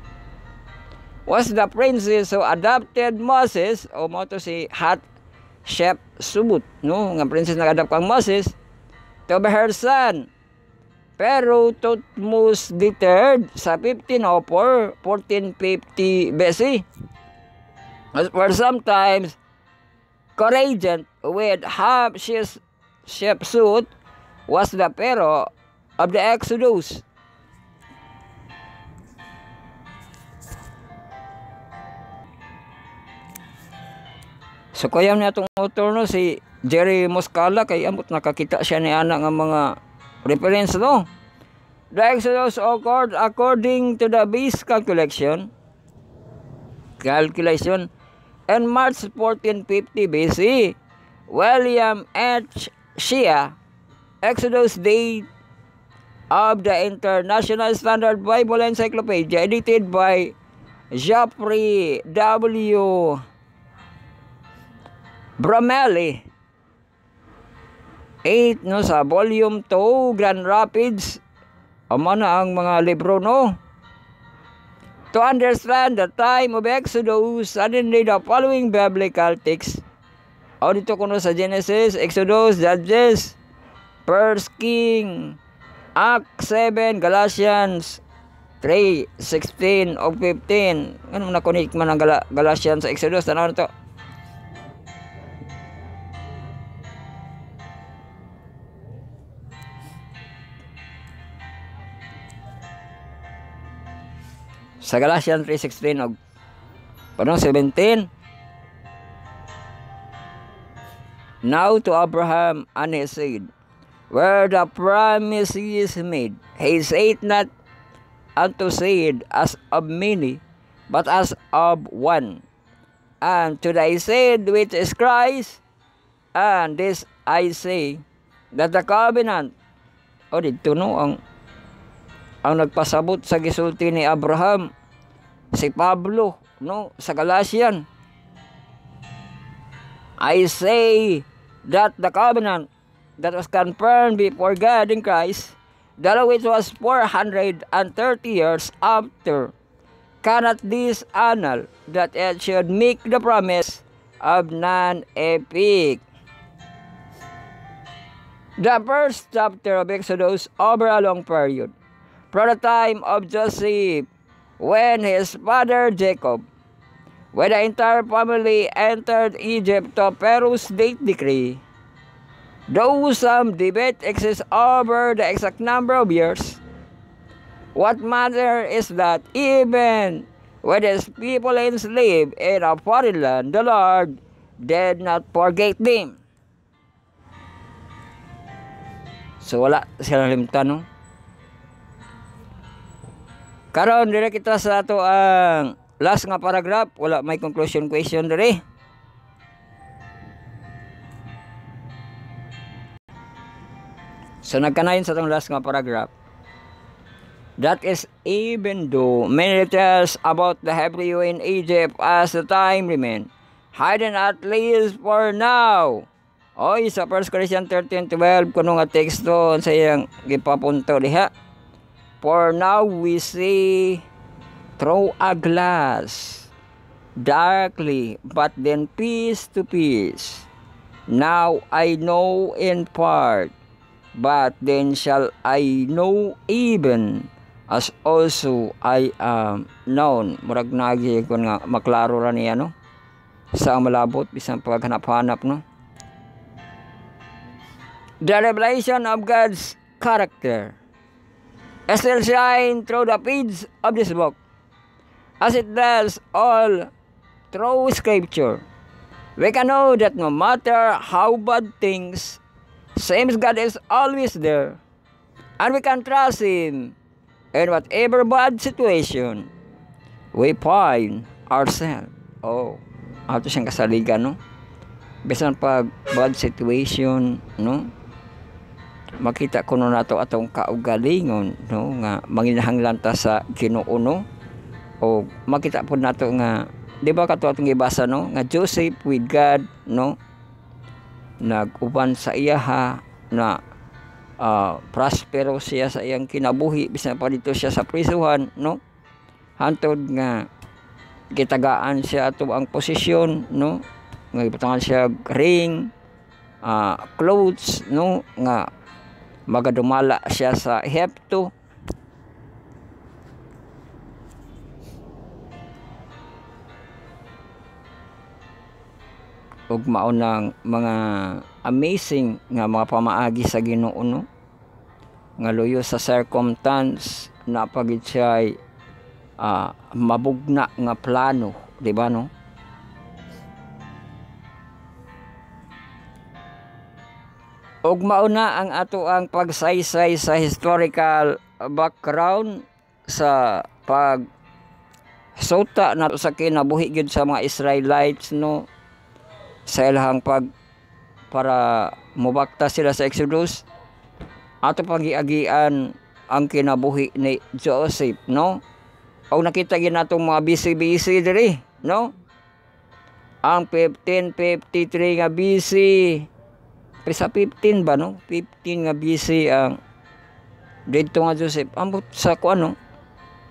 was the princess who adopted Moses, o mo to si Hatshepsut, no, nga princess nag-adopt kang Moses to be her son. Pero Thutmose III sa 1504 1450 BC were sometimes courageous with Hatshepsut was the Pharaoh of the Exodus. So kaya niya itong author, no, si Jerry Muscala, kay amot nakakita siya ni ana nga mga reference, no. The Exodus occurred according to the base calculation in March 1450 BC. William H. Shea, Exodus date of the International Standard Bible Encyclopedia, edited by Geoffrey W. Bromelli 8, no, sa volume 2 Grand Rapids. Ama na ang mga libro, no. To understand the time of Exodus, suddenly the following biblical text, o dito kuno sa Genesis, Exodus, Judges, 1 King, Acts 7, Galatians 3, 16 o 15. Ano nakunik man ang Galatians sa Exodus? Tanaw na to. Sa Galatians 3:16 og 17. Now to Abraham and his seed, where the promise is made, he said not unto seed as of many, but as of one. And to thy seed which is Christ, and this I say, that the covenant, o dito, no, ang nagpasabot sa gisulti ni Abraham, si Pablo, no, sa Galatian. I say that the covenant that was confirmed before God in Christ, that which was 430 years after, cannot disannul that it should make the promise of non-epic. The first chapter of Exodus over a long period, from the time of Joseph, when his father Jacob, when the entire family entered Egypt to Pharaoh's date decree. Though some debate exists over the exact number of years, what matters is that even when his people enslaved in a foreign land, the Lord did not forget them. So wala sila limtan, no? Karon dire kita sa ato ang last nga paragraph, wala may conclusion question dire. So nagkanayon sa atong last nga paragraph. That is, even though many details about the Hebrew in Egypt as the time remain hidden, at least for now. Oy, sa 1 Corinthians 13:12 kuno nga teksto sa iyang gipapunto diha. For now we see through a glass darkly, but then piece to piece. Now I know in part, but then shall I know even as also I am known. Murag nagi kun nga maklaro ra niya, no, sa malabot bisan paghanap-hanap, no. The revelation of God's character still shine through the pages of this book, as it does all through Scripture. We can know that no matter how bad things seems, God is always there, and we can trust Him in whatever bad situation we find ourselves. Oh, ato siyang kasaligan, no? Bisan pag bad situation, no? Makita ko na nato atong kaugalingon, no, nga manginahanglan ta sa Ginoo, no? O makita po nato nga, di ba kato atong gibasa, no, nga Joseph with God, no, nag-uban sa iyaha na prospero siya sa iyang kinabuhi bisan pa dito siya sa prisuhan, no, hantod nga gitagaan siya ato ang posisyon, no, nga ipatangan siya ring, clothes, no, nga magadumala siya sa Egypto. Ug mao nang mga amazing nga mga pamaagi sa Ginoo, no, nga luyo sa circumstance na pagid siya mabugna nga plano, di ba, no? Ug mauna ang ato ang pagsaysay sa historical background sa pag suta na sa kinabuhi gyud sa mga Israelites, no, sa ilahang pag para mubakta sila sa Exodus. Ato pag-iagian ang kinabuhi ni Joseph, no? O nakita gyud natong mga BC diri, no? Ang 1553 nga BC, sa 15 ba, no? 15 nga BC ang dito nga Joseph. Ambot sa kuano?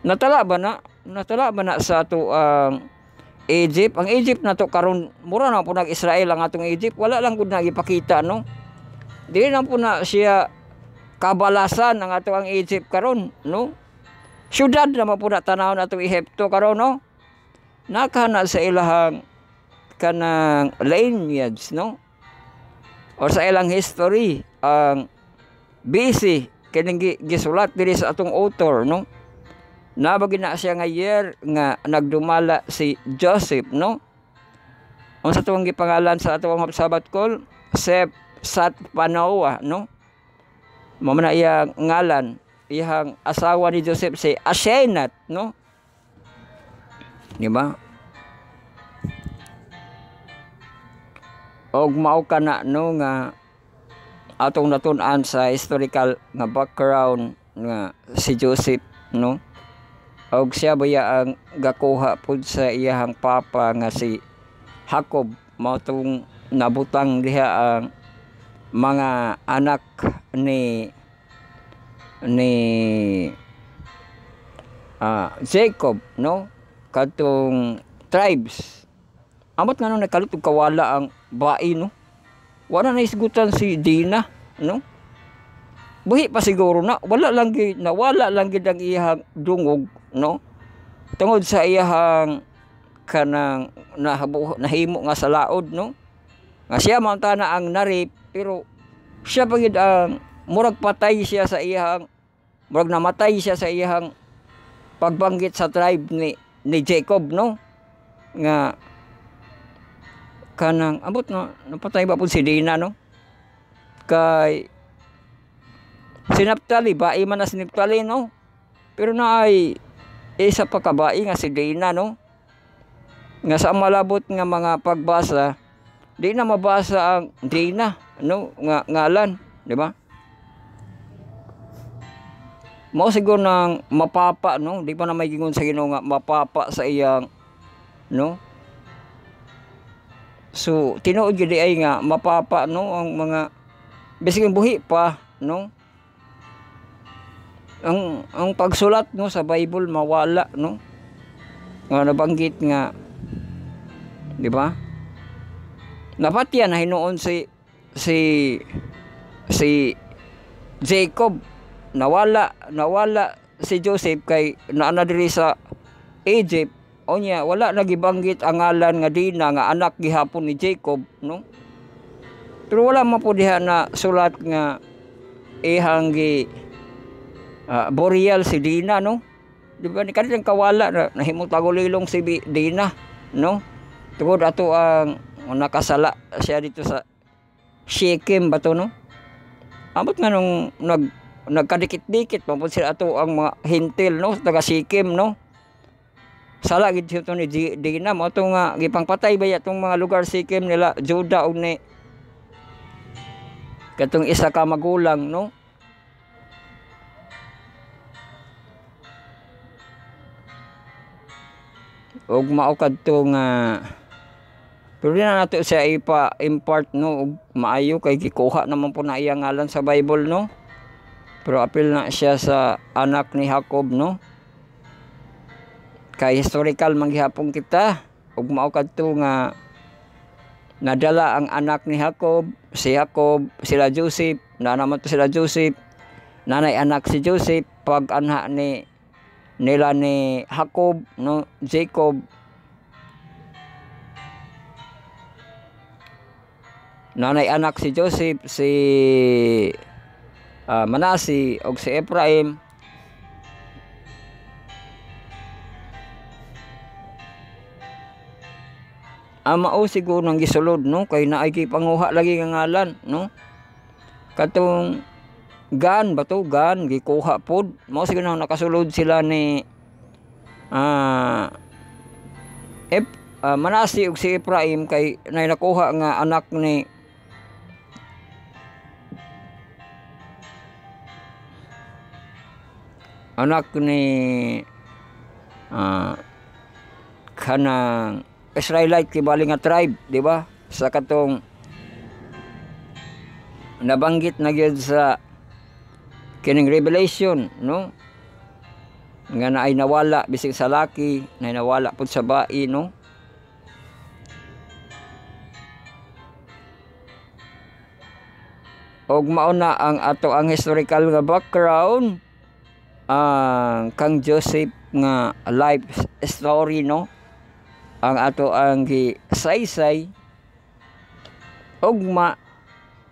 Natala ba na sa ato ang Egypt? Ang Egypt na to karon mura na po nag-Israel ang atong Egypt. Wala lang gud nagipakita, no? Dili lang po na siya kabalasan ang ato ang Egypt karon, no? Syudad naman po na tanawon atong Ehipto karon, no? Nakana sa ilahang kanang lineage, no? O sa ilang history ang BC kining gisulat diri sa atong author, no, nabagi na siya nga year nga nagdumala si Joseph, no. Ang sa tuwang gipangalan sa atong Sabbath call, Seth-Sat-Panoah, no, mao na iyang ngalan. Iyang asawa ni Joseph si Asenat, no, di ba? Og mao kana, no, nga atong natun-an sa historical nga background nga si Joseph, no, og siya baya ang gakuha pud sa iyahang papa nga si Jacob. Mao tong nabutang diha ang mga anak ni Jacob, no, katong tribes. Amot nga nung nakalit og kawala ang bai, no, wala na isgutan si Dina, no, buhi pa siguro na wala lang gid ang iyang dungog, no, tungod sa iyang kanang nahimo nga sa laod, no, nga siya mauntana ang narip, pero siya pagid ang murag patay siya sa iyang, murag namatay siya sa iyang pagbanggit sa tribe ni Jacob, no, nga kanang abot no, napatay ba po si Dina, no, kay si Naphtali, bai man na si Naphtali, no, pero na ay isa pa kabai nga si Dina, no, nga sa malabot nga mga pagbasa di na mabasa ang Dina, no, nga ngalan, di ba? Mao siguro nang mapapa, no, di pa na may gingon sa Ginoo nga mapapa sa iyang, no, so tinuod gyud ay nga mapapa, no, ang mga bisig buhi pa, no, ang pagsulat, no, sa Bible mawala, no, nga nabanggit nga, di ba, napatyan na hinuon si Jacob, nawala si Joseph kay naana diri sa Egypt, o niya wala nagibanggit ang ngalan nga Dina nga anak gihapon ni Jacob, no, pero wala man po diha na sulat nga ihang burial si Dina, no, di ba, ni kanang kawala na nahimong tagulilong si Dina, no, tungod ato ang nakasala siya dito sa Shechem ba to, no, amot nga nung nagkadikit-dikit pampun sila ato ang mga hintil, no, taga Shechem, no, sala gid to ni Dina, mo to nga gipangpatay ba itong mga lugar Shechem nila Juda og ni katong isa ka magulang, no, og mao kadto nga, pero di na nato siya ipa-impart, no, og maayo kay gikuha naman po na iyang ngalan sa Bible, no, pero apil na siya sa anak ni Jacob, no, kay historical manggihapon kita, og mao kadto nga nadala ang anak ni Jacob, si Jacob, sila Joseph, naman to sila Joseph, nanay anak si Joseph, pag anha nila ni Jacob, no, Jacob, nanay anak si Joseph, si Manasi og si Ephraim. Mao siguro nang gisulod, no, kay naay panguha lagi nga ngalan, no, katong Gan ba to, Gan gikuha pod, mao siguro nang nakasulod sila ni Manasi og si Ephraim kay nay nakuha nga anak ni kanang Israelite kibali nga tribe, di ba, sa katong nabanggit na gyud sa kining Revelation, no, nga naay nawala bisig sa laki, na nawala pud sa bai, no, og mao na ang ato ang historical nga background ang kang Joseph nga life story, no, ang ato ang gisaysay og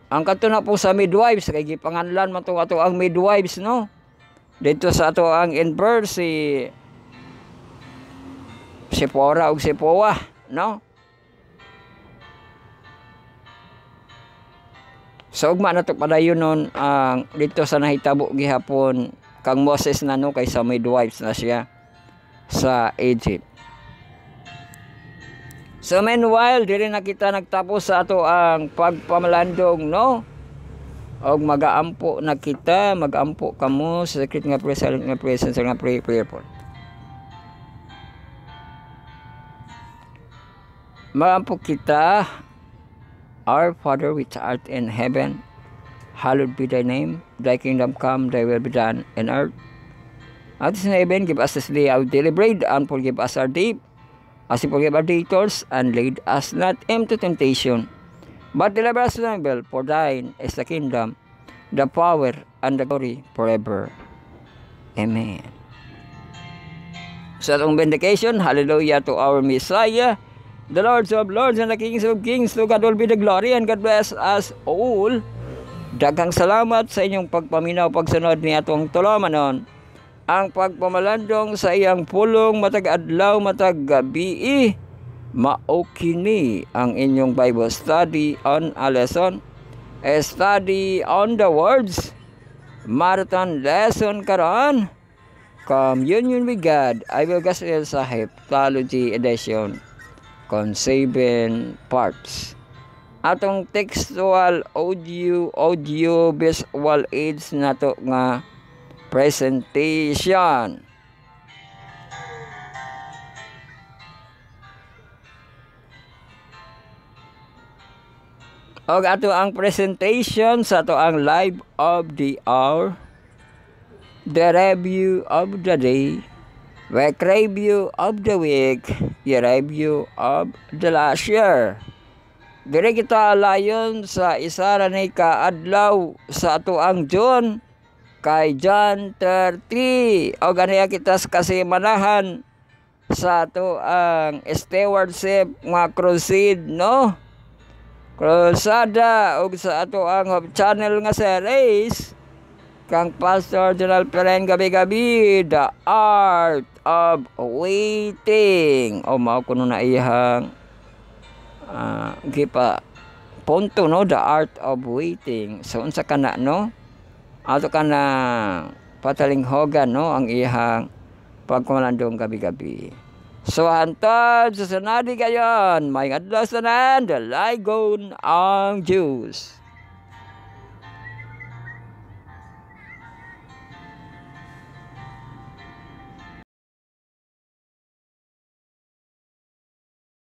ang kato na po sa midwives kay gipanganlan man to ato ang midwives, no, dito sa ato ang in verse si Pora og si Poa, no, so ugma na to padayon nun ang dito sa nahitabo gihapon kang Moses na, no, kay sa midwives na siya sa Egypt. So meanwhile, diri na kita nagtapos sa ato ang pagpamalandong, no, og mag-aampo na kita, mag-ampo kamo sa secret nga presence nga presence nga prayer po. Maampo kita, Our Father which art in heaven, hallowed be thy name. Thy kingdom come, thy will be done in earth as in heaven. Give us this day our daily bread, and forgive us our debt, as we forgive our debtors, and lead us not into temptation, but deliver us from evil. For thine is the kingdom, the power, and the glory forever. Amen. Sa atong benediction, hallelujah to our Messiah, the Lords of Lords and the Kings of Kings. To God will be the glory, and God bless us all. Daghang salamat sa inyong pagpaminaw, pagsunod ni atong tulumanon ang pagpamalandong sa iyang pulong matag adlaw matag gabi. Mao kini ang inyong Bible study on a lesson, a study on the words, marathon lesson karon, Communion with God. I will Gabriel sa Heptology edition kon 7 parts. Atong textual audio visual aids nato nga presentation. Og ato ang presentation sa ato ang live of the hour, the review of the day, week review of the week, the review of the last year. Dire kita alayon sa isa ra ni kaadlaw sa ato ang June kay John 30. O ganiya kita kasi manahan sa ato ang stewardship nga crusade, no? Crusada og sa ato ang channel nga series kang Pastor General Peren gabi-gabi, The Art of Waiting. O mao kuno na iyang gipa punto, no, The Art of Waiting. So unsa kana, no, ato kana patalinghogan, no, ang iyang pagkumalandong gabi-gabi. So hantod sa sanadi gayon, may adlaw sanan, dalagon ang Diyos.